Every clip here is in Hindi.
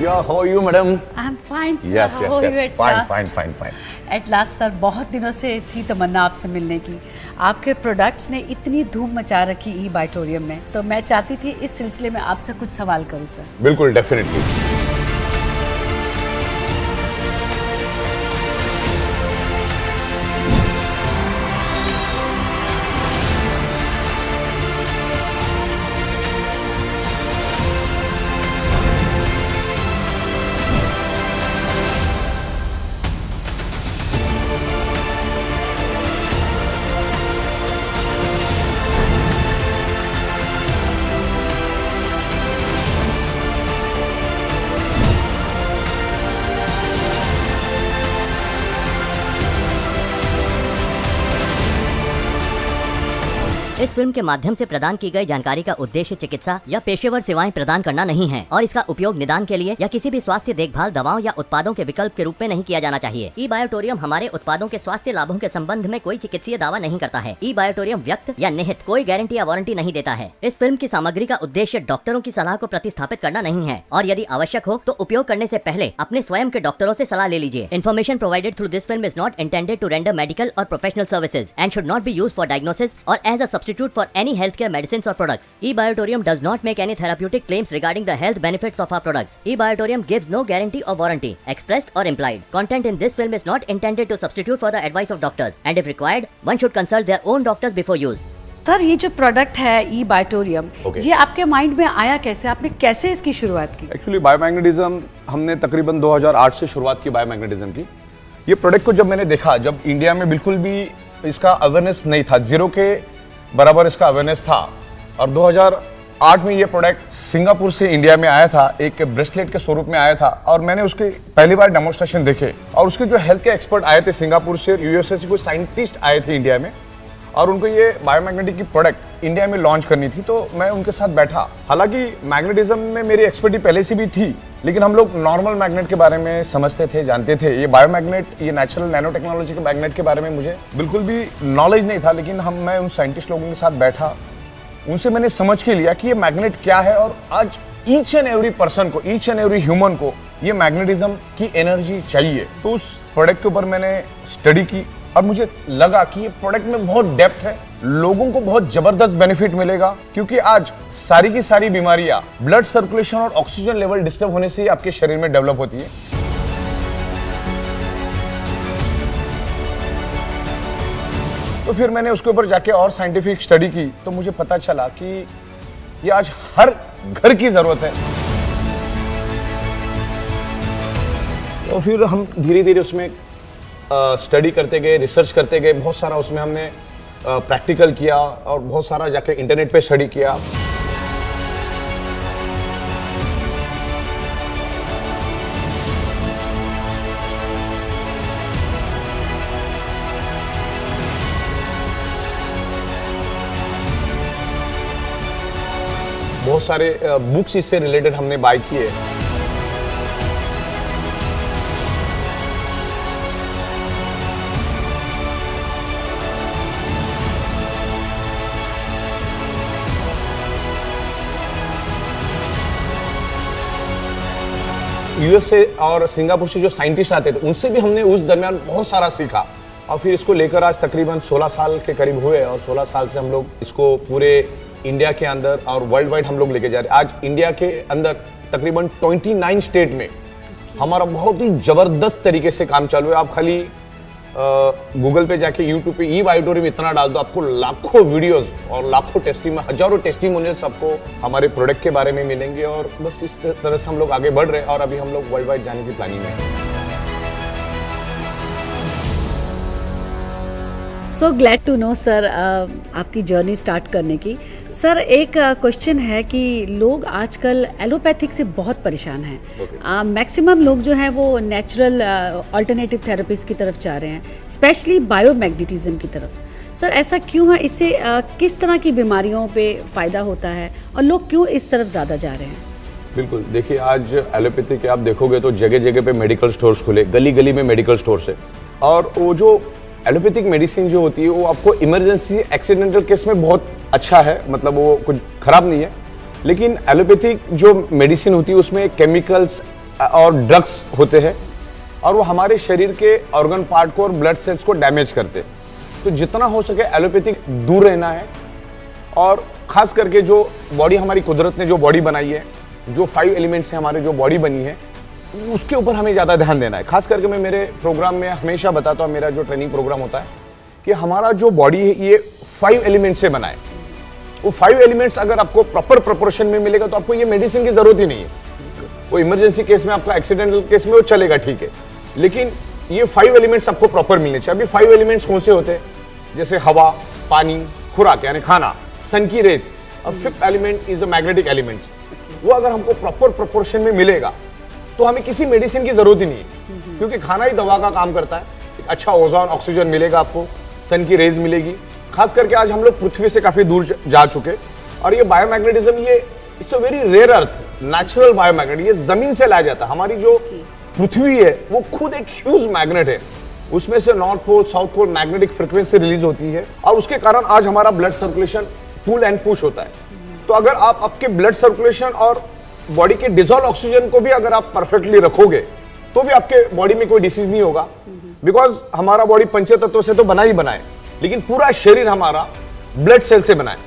Yeah, how are you, madam? I'm fine, sir. Yes, How yes, are yes. you at Fine, last? fine, fine, fine. At last, sir बहुत दिनों से थी तमन्ना आपसे मिलने की। आपके प्रोडक्ट्स ने इतनी धूम मचा रखी ई बाइटोरियम में, तो मैं चाहती थी इस सिलसिले में आपसे कुछ सवाल करूं सर। बिल्कुल, डेफिनेटली। इस फिल्म के माध्यम से प्रदान की गई जानकारी का उद्देश्य चिकित्सा या पेशेवर सेवाएं प्रदान करना नहीं है और इसका उपयोग निदान के लिए या किसी भी स्वास्थ्य देखभाल दवाओं या उत्पादों के विकल्प के रूप में नहीं किया जाना चाहिए। ई बायोटोरियम हमारे उत्पादों के स्वास्थ्य लाभों के संबंध में कोई चिकित्सीय दावा नहीं करता है। ई बायोटोरियम व्यक्त या निहित कोई गारंटी या वारंटी नहीं देता है। इस फिल्म की सामग्री का उद्देश्य डॉक्टरों की सलाह को प्रतिस्थापित करना नहीं है और यदि आवश्यक हो तो उपयोग करने से पहले अपने स्वयं के डॉक्टरों से सलाह ले लीजिए। Information provided through this film is not intended to render medical or professional services and should not be used for diagnosis or as a substitute for any healthcare medicines or products. E-Biotorium does not make any therapeutic claims regarding the health benefits of our products. E-Biotorium gives no guarantee or warranty, expressed or implied. Content in this film is not intended to substitute for the advice of doctors, and if required, one should consult their own doctors before use. Sir ये जो प्रोडक्ट है ई बाइटोरियम, ये आपके माइंड में आया कैसे? आपने कैसे इसकी शुरुआत की? एक्चुअली बायोमैग्नेटिज्म हमने तकरीबन 2008 से शुरुआत की बायोमैग्नेटिज्म की। ये प्रोडक्ट को जब मैंने देखा, जब इंडिया में बिल्कुल भी इसका अवेयरनेस नहीं था, जीरो के बराबर इसका अवेयरनेस था, और 2008 में ये प्रोडक्ट सिंगापुर से इंडिया में आया था, एक ब्रेसलेट के स्वरूप में आया था, और मैंने उसके पहली बार डेमोन्स्ट्रेशन देखे और उसके जो हेल्थ के एक्सपर्ट आए थे सिंगापुर से, यूएसए से कोई साइंटिस्ट आए थे इंडिया में, और उनको ये बायोमैग्नेटिक की प्रोडक्ट इंडिया में लॉन्च करनी थी, तो मैं उनके साथ बैठा। हालांकि मैग्नेटिज्म में मेरी एक्सपर्टी पहले से भी थी, लेकिन हम लोग नॉर्मल मैग्नेट के बारे में समझते थे, जानते थे। ये बायोमैग्नेट, ये नेचुरल नैनो टेक्नोलॉजी के मैग्नेट के बारे में मुझे बिल्कुल भी नॉलेज नहीं था, लेकिन मैं उन साइंटिस्ट लोगों के साथ बैठा, उनसे मैंने समझ के लिया कि ये मैग्नेट क्या है, और आज ईच एंड एवरी पर्सन को, ईच एंड एवरी ह्यूमन को ये मैग्नेटिज्म की एनर्जी चाहिए। तो उस प्रोडक्ट के ऊपर मैंने स्टडी की और मुझे लगा कि ये प्रोडक्ट में बहुत डेप्थ है, लोगों को बहुत जबरदस्त बेनिफिट मिलेगा, क्योंकि आज सारी की सारी बीमारियां ब्लड सर्कुलेशन और ऑक्सीजन लेवल डिस्टर्ब होने से ही आपके शरीर में डेवलप होती है। तो फिर मैंने उसके ऊपर जाके और साइंटिफिक स्टडी की, तो मुझे पता चला कि ये आज हर घर की जरूरत है। तो फिर हम धीरे धीरे उसमें स्टडी करते गए, रिसर्च करते गए, बहुत सारा उसमें हमने प्रैक्टिकल किया और बहुत सारा जाके इंटरनेट पे स्टडी किया। बहुत सारे बुक्स इससे रिलेटेड हमने बाय किए। यूएसए और सिंगापुर से जो साइंटिस्ट आते थे, उनसे भी हमने उस दरमियान बहुत सारा सीखा, और फिर इसको लेकर आज तकरीबन 16 साल के करीब हुए, और 16 साल से हम लोग इसको पूरे इंडिया के अंदर और वर्ल्ड वाइड हम लोग लेके जा रहे हैं। आज इंडिया के अंदर तकरीबन 29 स्टेट में हमारा बहुत ही जबरदस्त तरीके से काम चालू है। आप खाली गूगल पे जाके, यूट्यूब पे ई बायोटोरियम इतना डाल दो, आपको लाखों वीडियोस और लाखों हजारों टेस्टिमोनियल्स आपको हमारे प्रोडक्ट के बारे में मिलेंगे, और बस इस तरह से हम लोग आगे बढ़ रहे हैं, और अभी हम लोग वर्ल्ड वाइड जाने की प्लानिंग में हैं। So glad to know sir, आपकी जर्नी स्टार्ट करने की। सर एक क्वेश्चन है कि लोग आजकल एलोपैथिक से बहुत परेशान हैं। मैक्सिमम लोग जो हैं वो नेचुरल अल्टरनेटिव थेरेपीज की तरफ जा रहे हैं, स्पेशली बायोमैग्नेटिज्म की तरफ। सर ऐसा क्यों है? इससे किस तरह की बीमारियों पे फ़ायदा होता है और लोग क्यों इस तरफ ज़्यादा जा रहे हैं? बिल्कुल, देखिए आज एलोपैथी के आप देखोगे तो जगह जगह पे मेडिकल स्टोर्स खुले, गली गली में मेडिकल स्टोर्स है, और वो जो एलोपैथिक मेडिसिन जो होती है वो आपको इमरजेंसी एक्सीडेंटल केस में बहुत अच्छा है, मतलब वो कुछ खराब नहीं है। लेकिन एलोपैथिक जो मेडिसिन होती है उसमें केमिकल्स और ड्रग्स होते हैं और वो हमारे शरीर के ऑर्गन पार्ट को और ब्लड सेल्स को डैमेज करते हैं। तो जितना हो सके एलोपैथिक दूर रहना है और खास करके जो बॉडी हमारी कुदरत ने जो बॉडी बनाई है, जो 5 एलिमेंट्स से हमारे जो बॉडी बनी है, उसके ऊपर हमें ज़्यादा ध्यान देना है। खास करके मैं मेरे प्रोग्राम में हमेशा बताता हूँ, मेरा जो ट्रेनिंग प्रोग्राम होता है कि हमारा जो बॉडी है ये 5 एलिमेंट्स से बना है। वो 5 एलिमेंट्स अगर आपको प्रॉपर प्रोपोर्शन में मिलेगा तो आपको ये मेडिसिन की जरूरत ही नहीं है। वो इमरजेंसी केस में, आपका एक्सीडेंटल केस में वो चलेगा, ठीक है, लेकिन ये 5 एलिमेंट्स आपको प्रॉपर मिलने चाहिए। अभी 5 एलिमेंट्स कौन से होते हैं? जैसे हवा, पानी, खुराक यानी खाना, सन की रेज, और 5th element is a magnetic element. वो अगर हमको प्रॉपर प्रोपोर्शन में मिलेगा तो हमें किसी मेडिसिन की जरूरत ही नहीं है, क्योंकि खाना ही दवा का काम करता है। एक अच्छा ओजोन, ऑक्सीजन मिलेगा आपको, सन की रेज मिलेगी। खास करके आज हम लोग पृथ्वी से काफी दूर जा चुके और ये बायोमैग्नेटिज्म, ये it's a very rare earth, natural biomagnet, ये जमीन से लाया जाता है। हमारी जो पृथ्वी है वो खुद एक ह्यूज मैग्नेट है, उसमें से north pole, south pole magnetic frequency release होती है और उसके कारण आज हमारा blood circulation pull and push होता है। तो अगर आप आपके ब्लड सर्कुलेशन और बॉडी के डिजोल्व ऑक्सीजन को भी अगर आप परफेक्टली रखोगे तो भी आपके बॉडी में कोई डिसीज नहीं होगा, बिकॉज हमारा बॉडी पंचतत्व से तो बना ही बना है, लेकिन पूरा शरीर हमारा ब्लड सेल से बना है।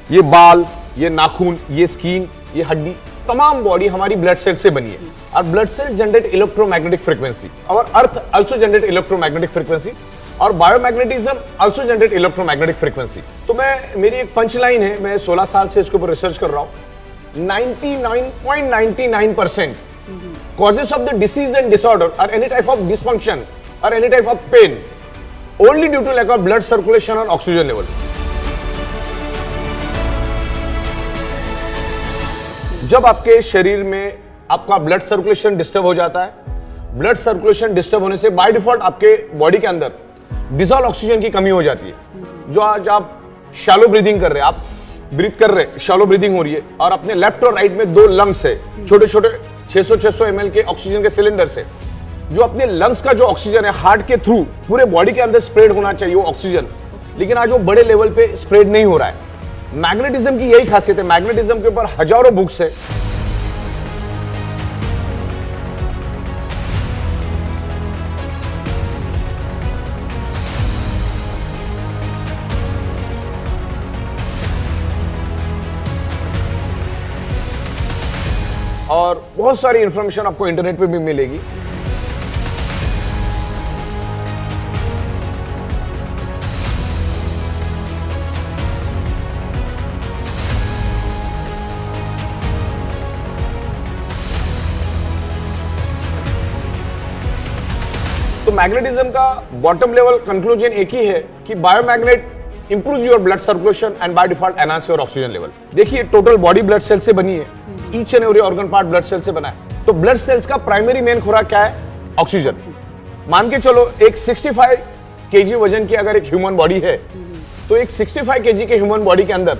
ये बाल, ये नाखून, ये स्किन, ये हड्डी, तमाम बॉडी हमारी ब्लड सेल से बनी है और blood sale generate electromagnetic frequency और अर्थ आल्सो जनरेट इलेक्ट्रोमैग्नेटिक फ्रीक्वेंसी और biomagnetism also generate electromagnetic frequency. तो मेरी एक पंच लाइन है, मैं 16 साल से इसके ऊपर रिसर्च कर रहा हूं। 99.99% causes of the disease and disorder or any type of dysfunction or any type of pain only due to lack of blood circulation or oxygen level. जब आपके शरीर में आपका ब्लड सर्कुलेशन डिस्टर्ब हो जाता है, ब्लड सर्कुलेशन डिस्टर्ब होने से बाय डिफॉल्ट आपके बॉडी के अंदर डिसॉल्व ऑक्सीजन की कमी हो जाती है। जो आज आप शैलो ब्रीदिंग कर रहे हैं, आप ब्रीथ कर रहे हैं, शैलो ब्रीदिंग हो रही है और अपने लेफ्ट और राइट में 2 लंग्स है, छोटे छोटे 600 ml के ऑक्सीजन के सिलेंडर से, जो अपने लंग्स का जो ऑक्सीजन है हार्ट के थ्रू पूरे बॉडी के अंदर स्प्रेड होना चाहिए वो ऑक्सीजन, लेकिन आज वो बड़े लेवल पे स्प्रेड नहीं हो रहा है। मैग्नेटिज्म की यही खासियत है, मैग्नेटिज्म के ऊपर हजारों बुक्स है। और बहुत सारी इंफॉर्मेशन आपको इंटरनेट पे भी मिलेगी। तो मैग्नेटिज्म का बॉटम लेवल कंक्लूजन एक ही है कि biomagnet improve your blood circulation and by default enhance your oxygen level. देखिए टोटल बॉडी ब्लड सेल से बनी है, each and every organ part blood cell से बना है। तो ब्लड सेल्स का प्राइमरी मेन खुराक क्या है? ऑक्सीजन। मान के चलो एक 65 केजी वजन की अगर एक ह्यूमन बॉडी है तो एक 65 केजी के ह्यूमन बॉडी के अंदर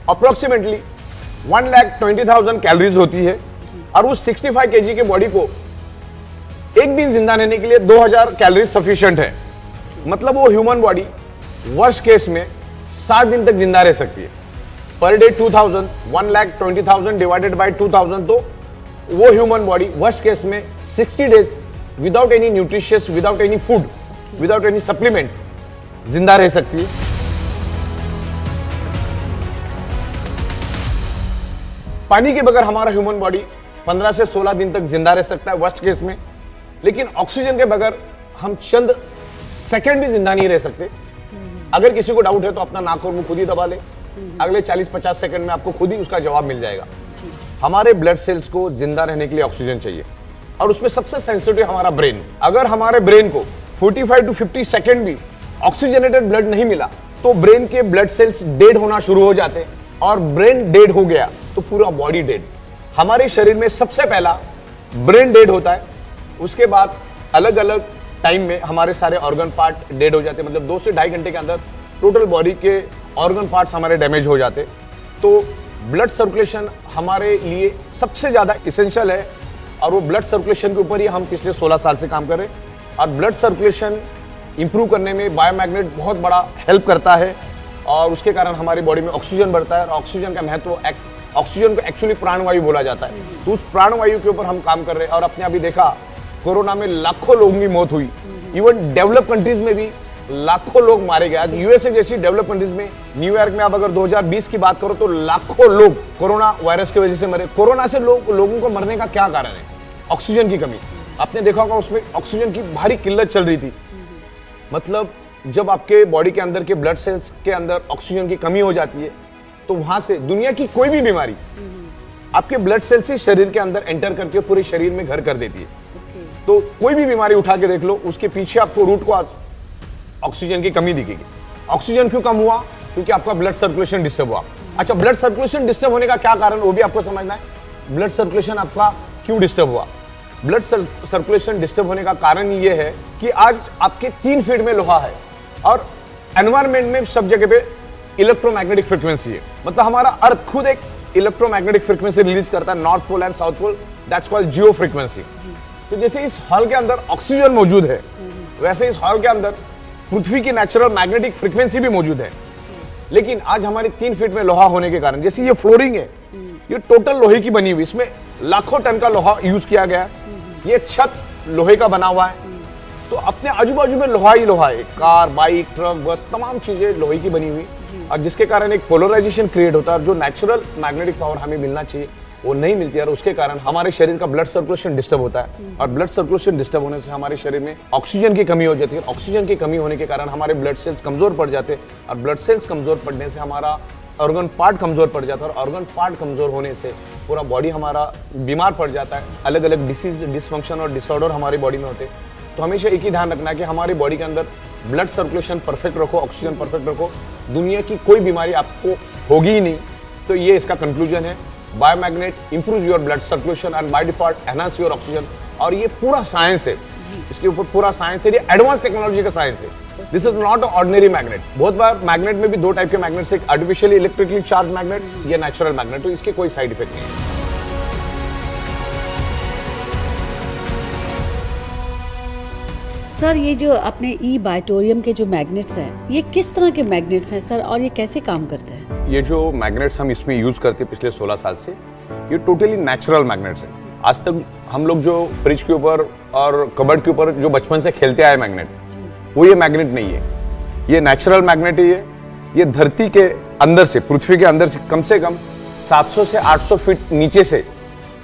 अप्रोक्सीमेटली 1,20,000 कैलोरीज होती है और उस 65 केजी के बॉडी को एक दिन जिंदा रहने के लिए 2000 कैलोरीज सफिशिएंट है। मतलब वो ह्यूमन बॉडी वर्स्ट केस में 7 दिन तक जिंदा रह सकती है। पर डे 2000, 1,20,000 डिवाइडेड बाय 2000, तो वो ह्यूमन बॉडी वर्स्ट केस में 60 days without any nutritious, without any food, without any supplement जिंदा रह सकती है। पानी के बगैर हमारा ह्यूमन बॉडी 15 से 16 दिन तक जिंदा रह सकता है वर्स्ट केस में, लेकिन ऑक्सीजन के बगैर हम चंद सेकंड भी जिंदा नहीं रह सकते। अगर किसी को डाउट है तो अपना नाक और मुंह खुद ही दबा ले, अगले 40-50 सेकंड में आपको खुद ही उसका जवाब मिल जाएगा। हमारे ब्लड सेल्स को जिंदा रहने के लिए ऑक्सीजन चाहिए और उसमें सबसे सेंसिटिव हमारा ब्रेन। अगर हमारे ब्रेन को 45 to 50 सेकंड भी ऑक्सीजनेटेड ब्लड नहीं मिला तो ब्रेन के ब्लड सेल्स डेड होना शुरू हो जाते हैं और ब्रेन डेड हो गया तो पूरा बॉडी डेड। हमारे शरीर में सबसे पहला ब्रेन डेड होता है, उसके बाद अलग अलग टाइम में हमारे सारे ऑर्गन पार्ट डेड हो जाते हैं। मतलब 2 से 2.5 घंटे के अंदर टोटल बॉडी के ऑर्गन पार्ट्स हमारे डैमेज हो जाते। तो ब्लड सर्कुलेशन हमारे लिए सबसे ज़्यादा इसेंशियल है और वो ब्लड सर्कुलेशन के ऊपर ही हम पिछले 16 साल से काम कर रहे हैं। और ब्लड सर्कुलेशन इंप्रूव करने में बायोमैग्नेट बहुत बड़ा हेल्प करता है और उसके कारण हमारी बॉडी में ऑक्सीजन बढ़ता है और ऑक्सीजन का महत्व ऑक्सीजन को एक्चुअली प्राणवायु बोला जाता है। तो उस प्राणवायु के ऊपर हम काम कर रहे हैं और अपने अभी देखा कोरोना में लाखों लोगों की मौत हुई। इवन डेवलप कंट्रीज में भी लाखों लोग मारे गए। आज यूएसए जैसी डेवलप कंट्रीज में, न्यूयॉर्क में आप अगर 2020 की बात करो तो लाखों लोग कोरोना वायरस की वजह से मरे। कोरोना से लोगों को मरने का क्या कारण है? ऑक्सीजन की कमी। आपने देखा होगा उसमें ऑक्सीजन की भारी किल्लत चल रही थी। मतलब जब आपके बॉडी के अंदर के ब्लड सेल्स के अंदर ऑक्सीजन की कमी हो जाती है तो वहां से दुनिया की कोई भी बीमारी आपके ब्लड सेल से शरीर के अंदर एंटर करके पूरे शरीर में घर कर देती है। तो कोई भी बीमारी उठा के देख लो, उसके पीछे आपको रूट को ऑक्सीजन की कमी दिखेगी। ऑक्सीजन क्यों कम हुआ? क्योंकि आपका ब्लड सर्कुलेशन डिस्टर्ब हुआ। अच्छा, ब्लड सर्कुलेशन डिस्टर्ब होने का क्या कारण, वो भी आपको समझना है। ब्लड सर्कुलेशन आपका क्यों डिस्टर्ब हुआ? ब्लड सर्कुलेशन डिस्टर्ब होने का कारण ये है कि आज आपके 3 फीट में लोहा है और एनवायरमेंट में सब जगह पे इलेक्ट्रोमैग्नेटिक फ्रीक्वेंसी है। मतलब हमारा अर्थ खुद एक इलेक्ट्रोमैग्नेटिक फ्रीक्वेंसी रिलीज करता है, north pole and south pole, that's called geo frequency. तो जैसे इस हॉल के अंदर ऑक्सीजन मौजूद है, वैसे इस हॉल के अंदर पृथ्वी की नेचुरल मैग्नेटिक फ्रीक्वेंसी भी मौजूद है। लेकिन आज हमारी 3 फीट में लोहा होने के कारण, जैसे ये फ्लोरिंग है, ये टोटल लोहे की बनी हुई, इसमें लाखों टन का लोहा यूज किया गया है। ये छत लोहे का बना हुआ है। तो अपने आजू बाजू में लोहा ही लोहा है। कार, बाइक, ट्रक, बस, तमाम चीजें लोहे की बनी हुई, और जिसके कारण एक पोलराइजेशन क्रिएट होता है। जो नेचुरल मैग्नेटिक पावर हमें मिलना चाहिए वो नहीं मिलती है, और उसके कारण हमारे शरीर का ब्लड सर्कुलेशन डिस्टर्ब होता है। और ब्लड सर्कुलेशन डिस्टर्ब होने से हमारे शरीर में ऑक्सीजन की कमी हो जाती है। ऑक्सीजन की कमी होने के कारण हमारे ब्लड सेल्स कमजोर पड़ जाते हैं, और ब्लड सेल्स कमजोर पड़ने से हमारा ऑर्गन पार्ट कमजोर पड़ जाता है, और ऑर्गन पार्ट कमजोर होने से पूरा बॉडी हमारा बीमार पड़ जाता है। अलग अलग डिसीज, डिसफंक्शन और डिसऑर्डर हमारी बॉडी में होते हैं। तो हमेशा एक ही ध्यान रखना है कि हमारी बॉडी के अंदर ब्लड सर्कुलेशन परफेक्ट रखो, ऑक्सीजन परफेक्ट रखो, दुनिया की कोई बीमारी आपको होगी ही नहीं। तो ये इसका कंक्लूजन है। Biomagnet improve your blood circulation and by default enhance your oxygen. और ये पूरा साइंस है, इसके ऊपर पूरा साइंस है, ये एडवांस टेक्नोलॉजी का साइंस है। This is not ordinary magnet. बहुत बार मैग्नेट में भी 2 टाइप के मैग्नेट्स, एक आर्टिफिशियली इलेक्ट्रिकली चार्ज मैग्नेट, ये नेचुरल मैग्नेट। तो इसके कोई साइड इफेक्ट नहीं है। सर, ये जो अपने ई बायोटोरियम के जो मैग्नेट्स हैं, ये किस तरह के मैग्नेट्स हैं सर, और ये कैसे काम करते हैं? ये जो मैग्नेट्स हम इसमें यूज करते हैं पिछले 16 साल से, ये टोटली नेचुरल मैग्नेट्स हैं। आज तक हम लोग जो फ्रिज के ऊपर और कबर्ड के ऊपर जो बचपन से खेलते आए मैग्नेट, वो ये मैग्नेट नहीं है। ये नेचुरल मैग्नेट है। ये धरती के अंदर से, पृथ्वी के अंदर से कम 700 से 800 फीट नीचे से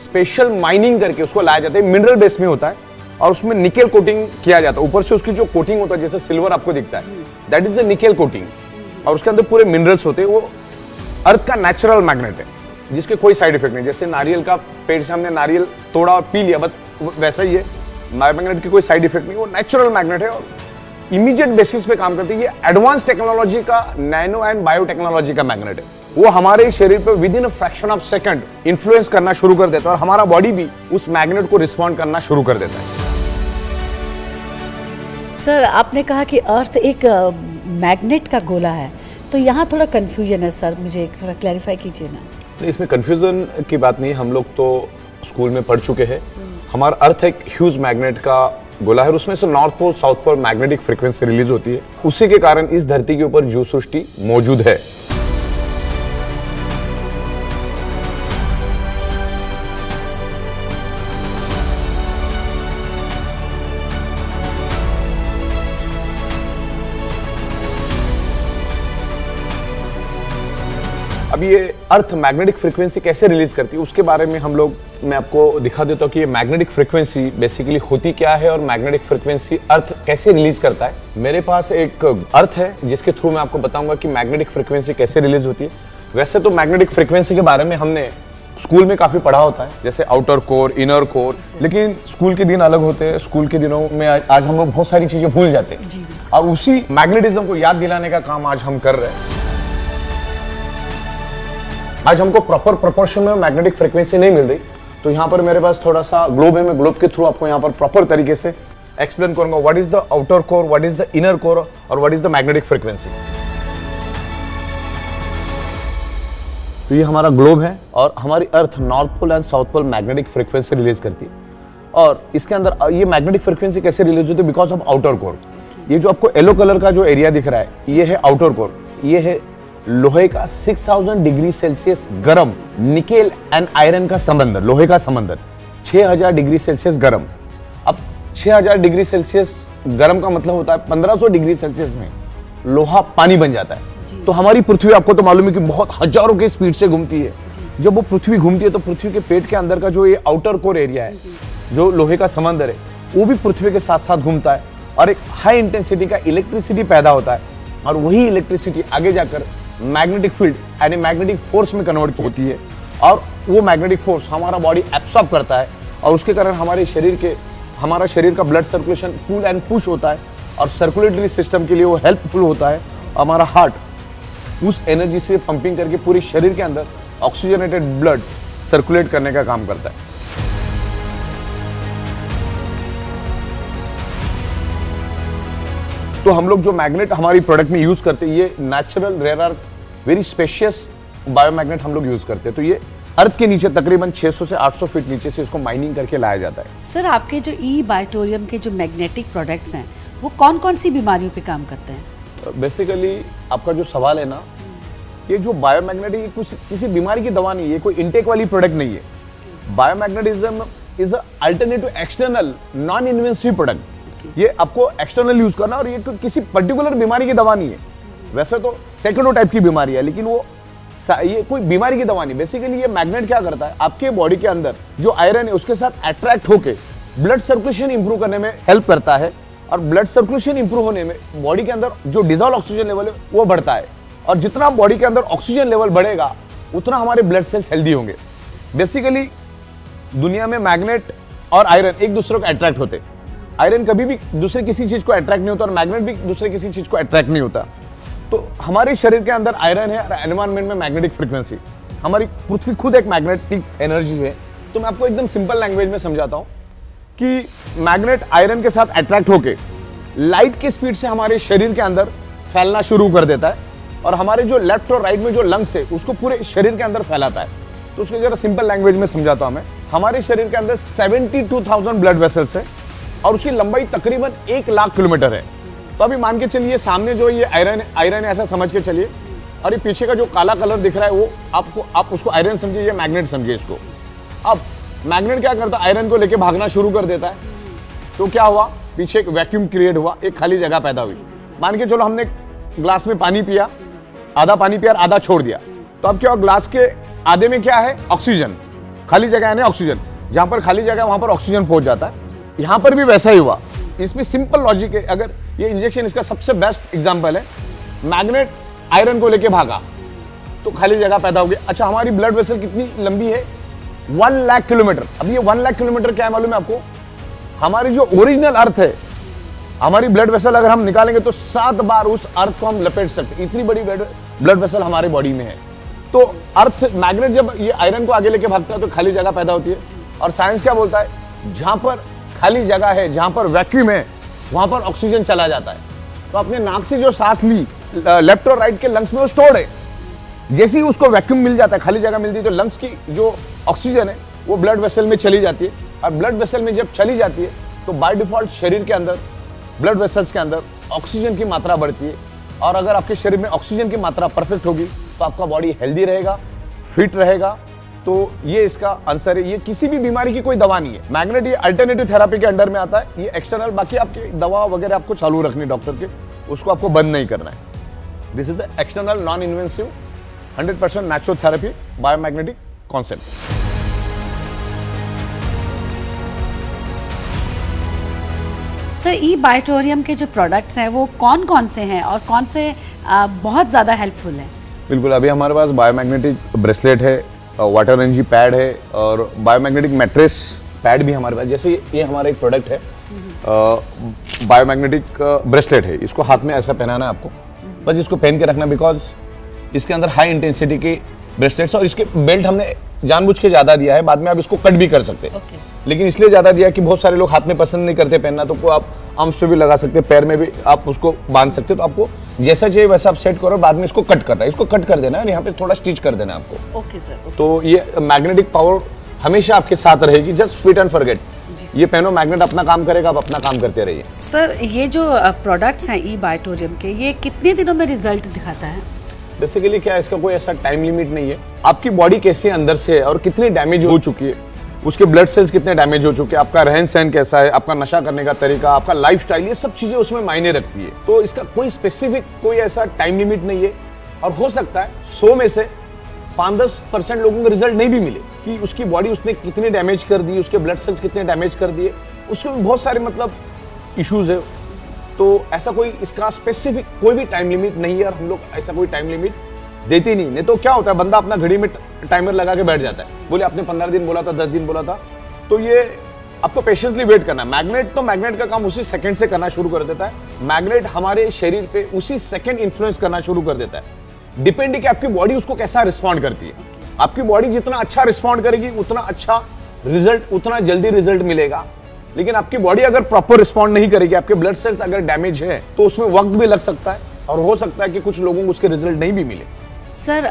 स्पेशल माइनिंग करके उसको लाया जाता है। मिनरल बेस में होता है और उसमें निकेल कोटिंग किया जाता है। ऊपर से उसकी जो कोटिंग होता है, जैसे सिल्वर आपको दिखता है, that is the nickel coating. और उसके अंदर पूरे मिनरल्स होते हैं। वो अर्थ का नेचुरल मैग्नेट है, जिसके कोई साइड इफेक्ट नहीं। जैसे नारियल का पेड़ से हमने नारियल तोड़ा और पी लिया, बस वैसा ही है। बायोमैग्नेट की कोई साइड इफेक्ट नहीं, वो नेचुरल मैग्नेट है और इमीडिएट बेसिस पे काम करती है। ये एडवांस टेक्नोलॉजी का, नैनो एंड बायोटेक्नोलॉजी का मैग्नेट है। वो हमारे शरीर पे with in a fraction of second influence करना शुरू कर देता है, और हमारा बॉडी भी उस मैग्नेट को रिस्पॉन्ड करना शुरू कर देता है। सर, आपने कहा कि अर्थ एक मैग्नेट का गोला है, तो यहाँ थोड़ा कंफ्यूजन है सर, मुझे थोड़ा क्लैरिफाई कीजिए ना। नहीं, इसमें कंफ्यूजन की बात नहीं। हम लोग तो स्कूल में पढ़ चुके हैं। हमारा अर्थ एक ह्यूज मैग्नेट का गोला है, उसमें से north pole south pole magnetic frequency release होती है। उसी के कारण इस धरती के ऊपर जीव सृष्टि मौजूद है। अब ये अर्थ मैग्नेटिक फ्रीक्वेंसी कैसे रिलीज करती है उसके बारे में मैं आपको दिखा देता हूँ कि ये मैग्नेटिक फ्रीक्वेंसी बेसिकली होती क्या है और मैग्नेटिक फ्रीक्वेंसी अर्थ कैसे रिलीज करता है। मेरे पास एक अर्थ है जिसके थ्रू मैं आपको बताऊंगा कि मैग्नेटिक फ्रीक्वेंसी कैसे रिलीज होती है। वैसे तो मैग्नेटिक फ्रीक्वेंसी के बारे में हमने स्कूल में काफी पढ़ा होता है, जैसे आउटर कोर, इनर कोर, लेकिन स्कूल के दिन अलग होते हैं। स्कूल के दिनों में आज हम लोग बहुत सारी चीजें भूल जाते हैं, और उसी मैग्नेटिज्म को याद दिलाने का काम आज हम कर रहे हैं। आज हमको प्रॉपर प्रोपोर्शन में मैग्नेटिक फ्रीक्वेंसी नहीं मिल रही, तो यहाँ पर मेरे पास थोड़ा सा ग्लोब है। मैं ग्लोब के थ्रू आपको यहाँ पर प्रॉपर तरीके से एक्सप्लेन करूंगा what is the outer core, what is the inner core और what is the magnetic frequency. तो ये हमारा ग्लोब है और हमारी earth north pole and south pole magnetic frequency release करती है। और इसके अंदर ये मैग्नेटिक फ्रीक्वेंसी कैसे रिलीज होती है? Because of outer core. ये जो आपको येलो कलर का जो एरिया दिख रहा है, ये है आउटर कोर। ये है लोहे का 6000 डिग्री सेल्सियस गर्म निकेल एंड आयरन का समंदर, लोहे का समंदर 6000 डिग्री सेल्सियस गर्म। अब 6000 डिग्री सेल्सियस गर्म का मतलब होता है 1500 डिग्री सेल्सियस में लोहा पानी बन जाता है। तो हमारी पृथ्वी, आपको तो मालूम है कि बहुत हजारों की स्पीड से घूमती है। जब वो पृथ्वी घूमती है तो पृथ्वी के पेट के अंदर का जो ये आउटर कोर एरिया है, जो लोहे का समंदर है, वो भी पृथ्वी के साथ साथ घूमता है और एक हाई इंटेंसिटी का इलेक्ट्रिसिटी पैदा होता है और वही इलेक्ट्रिसिटी आगे जाकर मैग्नेटिक फील्ड यानी मैग्नेटिक फोर्स में कन्वर्ट होती है और वो मैग्नेटिक फोर्स हमारा बॉडी एब्सॉर्ब करता है और उसके कारण हमारा शरीर का blood circulation pull and push होता है और सर्कुलेटरी सिस्टम के लिए वो हेल्पफुल होता है। हमारा हार्ट उस एनर्जी से पंपिंग करके पूरे शरीर के अंदर ऑक्सीजनेटेड ब्लड सर्कुलेट करने का काम करता है। तो हम लोग जो मैग्नेट हमारी प्रोडक्ट में यूज करते हैं, ये natural rare earth very spacious biomagnet हम लोग यूज करते हैं। तो ये अर्थ के नीचे तकरीबन 600 से 800 फीट नीचे से इसको माइनिंग करके लाया जाता है। सर, आपके जो ई बायोटोरियम के जो मैग्नेटिक प्रोडक्ट्स हैं वो कौन कौन सी बीमारियों पे काम करते हैं? बेसिकली आपका जो सवाल है ना, ये जो बायोमैग्नेट है कुछ किसी बीमारी की दवा नहीं है, कोई इनटेक वाली प्रोडक्ट नहीं है। Biomagnetism is a alternative external non invasive product. ये आपको एक्सटर्नल यूज करना और ये किसी पर्टिकुलर बीमारी की दवा नहीं है। वैसे तो सैकड़ों टाइप की बीमारी है, लेकिन ये कोई बीमारी की दवा नहीं। बेसिकली ये मैग्नेट क्या करता है, आपके बॉडी के अंदर जो आयरन है उसके साथ अट्रैक्ट होके ब्लड सर्कुलेशन इंप्रूव करने में हेल्प करता है और ब्लड सर्कुलेशन इंप्रूव होने में बॉडी के अंदर जो डिजॉल्व ऑक्सीजन लेवल है वो बढ़ता है और जितना बॉडी के अंदर ऑक्सीजन लेवल बढ़ेगा उतना हमारे ब्लड सेल्स हेल्दी होंगे। बेसिकली दुनिया में मैग्नेट और आयरन एक दूसरे को अट्रैक्ट होते। आयरन कभी भी दूसरे किसी चीज को अट्रैक्ट नहीं होता और मैग्नेट भी दूसरे किसी चीज को अट्रैक्ट नहीं होता। तो हमारे शरीर के अंदर आयरन है और एनवायरनमेंट में मैग्नेटिक फ्रीक्वेंसी, हमारी पृथ्वी खुद एक मैग्नेटिक एनर्जी है। तो मैं आपको एकदम सिंपल लैंग्वेज में समझाता हूँ कि मैग्नेट आयरन के साथ अट्रैक्ट होके लाइट की स्पीड से हमारे शरीर के अंदर फैलना शुरू कर देता है और हमारे जो लेफ्ट और राइट में जो लंग्स है उसको पूरे शरीर के अंदर फैलाता है। तो उसको जरा सिंपल लैंग्वेज में समझाता हूँ मैं। हमारे शरीर के अंदर 72,000 ब्लड वेसल्स है और उसकी लंबाई तकरीबन 1 लाख किलोमीटर है। तो अभी मान के चलिए सामने जो ये आयरन है ऐसा समझ के चलिए और ये पीछे का जो काला कलर दिख रहा है वो आप उसको आयरन समझिए, ये मैग्नेट समझिए इसको। अब मैग्नेट क्या करता है, आयरन को लेके भागना शुरू कर देता है। तो क्या हुआ, पीछे एक वैक्यूम क्रिएट हुआ, एक खाली जगह पैदा हुई। मान के चलो हमने ग्लास में पानी पिया, आधा पानी पिया और आधा छोड़ दिया। तो अब क्या हुआ, ग्लास के आधे में क्या है, ऑक्सीजन, खाली जगह है ना ऑक्सीजन, जहां पर खाली जगह वहां पर ऑक्सीजन पहुंच जाता है। यहां पर भी वैसा ही हुआ। इसमें सिंपल लॉजिक है, अगर ये इंजेक्शन इसका सबसे बेस्ट एग्जांपल है। मैग्नेट आयरन को लेके भागा तो खाली जगह पैदा होगी। अच्छा, हमारी ब्लड वेसल कितनी लंबी है, 1 लाख किलोमीटर। अब ये 1 लाख किलोमीटर क्या है मालूम है आपको, हमारी जो ओरिजिनल अर्थ है, हमारी ब्लड वेसल अगर हम निकालेंगे तो 7 बार उस अर्थ को हम लपेट सकते, इतनी बड़ी ब्लड वेसल हमारे बॉडी में है। तो अर्थ मैग्नेट जब ये आयरन को आगे लेके भागता है तो खाली जगह पैदा होती है। और साइंस क्या बोलता है, जहां पर खाली जगह है, जहां पर वैक्यूम है, वहां पर ऑक्सीजन चला जाता है। तो अपने नाक से जो सांस ली लेफ्ट और राइट के लंग्स में वो स्टोर्ड है। जैसे ही उसको वैक्यूम मिल जाता है, खाली जगह मिलती है, तो लंग्स की जो ऑक्सीजन है वो ब्लड वेसल में चली जाती है और ब्लड वेसल में जब चली जाती है तो बाय डिफॉल्ट शरीर के अंदर ब्लड वेसल्स के अंदर ऑक्सीजन की मात्रा बढ़ती है। और अगर आपके शरीर में ऑक्सीजन की मात्रा परफेक्ट होगी तो आपका बॉडी हेल्दी रहेगा, फिट रहेगा। तो ये इसका आंसर है। ये किसी भी बीमारी की कोई दवा नहीं है। मैग्नेट ये अल्टरनेटिव थेरेपी के अंडर में आता है। ये एक्सटर्नल, बाकी आपकी दवा वगैरह आपको चालू रखनी डॉक्टर के, उसको आपको बंद नहीं करना है। This is the external non invasive 100% natural therapy biomagnetic concept. Sir, ई बायोटोरियम के जो प्रोडक्ट्स हैं वो कौन कौन से हैं और कौन से बहुत ज़्यादा हेल्पफुल हैं? बिल्कुल, अभी हमारे पास बायोमैग्नेटिक ब्रेसलेट है, वाटर एनर्जी पैड है और बायोमैग्नेटिक मैट्रेस पैड भी हमारे पास। जैसे ये हमारा एक प्रोडक्ट है, बायोमैग्नेटिक ब्रेसलेट है। इसको हाथ में ऐसा पहनाना है आपको, बस इसको पहन के रखना, बिकॉज इसके अंदर हाई इंटेंसिटी के ब्रेसलेट्स और इसके बेल्ट हमने जानबूझ के ज़्यादा दिया है। बाद में आप इसको कट भी कर सकते हैं, लेकिन इसलिए ज़्यादा दिया कि बहुत सारे लोग हाथ में पसंद नहीं करते पहनना, तो आप आर्म्स पे भी लगा सकते हैं, पैर में भी आप उसको बांध सकते हो। तो आपको जैसा चाहिए वैसा आप सेट करो, बाद में इसको कट करना है, इसको कट कर देना है, यहाँ पे थोड़ा स्टिच कर देना है आपको। Okay sir. तो ये मैग्नेटिक पावर हमेशा आपके साथ रहेगी, जस्ट फिट एंड फॉरगेट। ये पहनो, मैग्नेट अपना काम करेगा, आप अपना काम करते रहिए। सर, ये जो प्रोडक्ट्स हैं ई बायोटोरियम के, ये कितने दिनों में रिजल्ट दिखाता है? बेसिकली क्या है, इसका कोई ऐसा टाइम लिमिट नहीं है। आपकी बॉडी कैसे अंदर से है और कितनी डैमेज हो चुकी है, उसके ब्लड सेल्स कितने डैमेज हो चुके हैं, आपका रहन सहन कैसा है, आपका नशा करने का तरीका, आपका लाइफस्टाइल, ये सब चीजें उसमें मायने रखती है। तो इसका कोई स्पेसिफिक कोई ऐसा टाइम लिमिट नहीं है। और हो सकता है 100 में से 5-10% लोगों को रिजल्ट नहीं भी मिले कि उसकी बॉडी उसने कितनी डैमेज कर दी, उसके ब्लड सेल्स कितने डैमेज कर दिए, उसमें बहुत सारे मतलब इश्यूज है। तो ऐसा कोई इसका स्पेसिफिक कोई भी टाइम लिमिट नहीं है और हम लोग ऐसा कोई टाइम लिमिट देते ही नहीं। तो क्या होता है, बंदा अपना घड़ी में टाइमर लगा के बैठ जाता है, बोले आपने 15 दिन बोला था, 10 दिन बोला था। तो ये आपको पेशेंसली वेट करना है। मैग्नेट का काम उसी सेकंड से करना शुरू कर देता है। मैग्नेट हमारे शरीर पे उसी सेकंड इन्फ्लुएंस करना शुरू कर देता है। डिपेंड है कि आपकी बॉडी उसको कैसा रिस्पॉन्ड करती है। आपकी बॉडी जितना अच्छा रिस्पॉन्ड करेगी उतना अच्छा रिजल्ट, उतना जल्दी रिजल्ट मिलेगा। लेकिन आपकी बॉडी अगर प्रॉपर रिस्पॉन्ड नहीं करेगी, आपके ब्लड सेल्स अगर डैमेज है, तो उसमें वक्त भी लग सकता है और हो सकता है कि कुछ लोगों को उसके रिजल्ट नहीं भी मिले। सर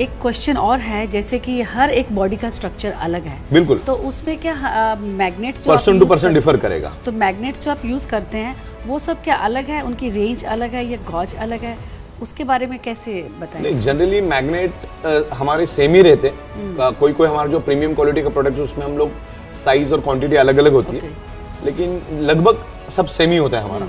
एक क्वेश्चन और है, जैसे कि हर एक बॉडी का स्ट्रक्चर अलग है, बिल्कुल, तो उसमें क्या मैग्नेट्स जो पर्सन टू पर्सन डिफर करेगा। तो मैग्नेट्स जो आप यूज करते हैं वो सब क्या अलग है, उनकी रेंज अलग है या गॉज अलग है, उसके बारे में कैसे बताएं? नहीं, जनरली मैग्नेट हमारे सेम ही रहते हैं। कोई कोई हमारा जो प्रीमियम क्वालिटी का प्रोडक्ट है उसमें हम लोग साइज और क्वांटिटी अलग अलग होती है, लेकिन लगभग सब सेम ही होता है हमारा।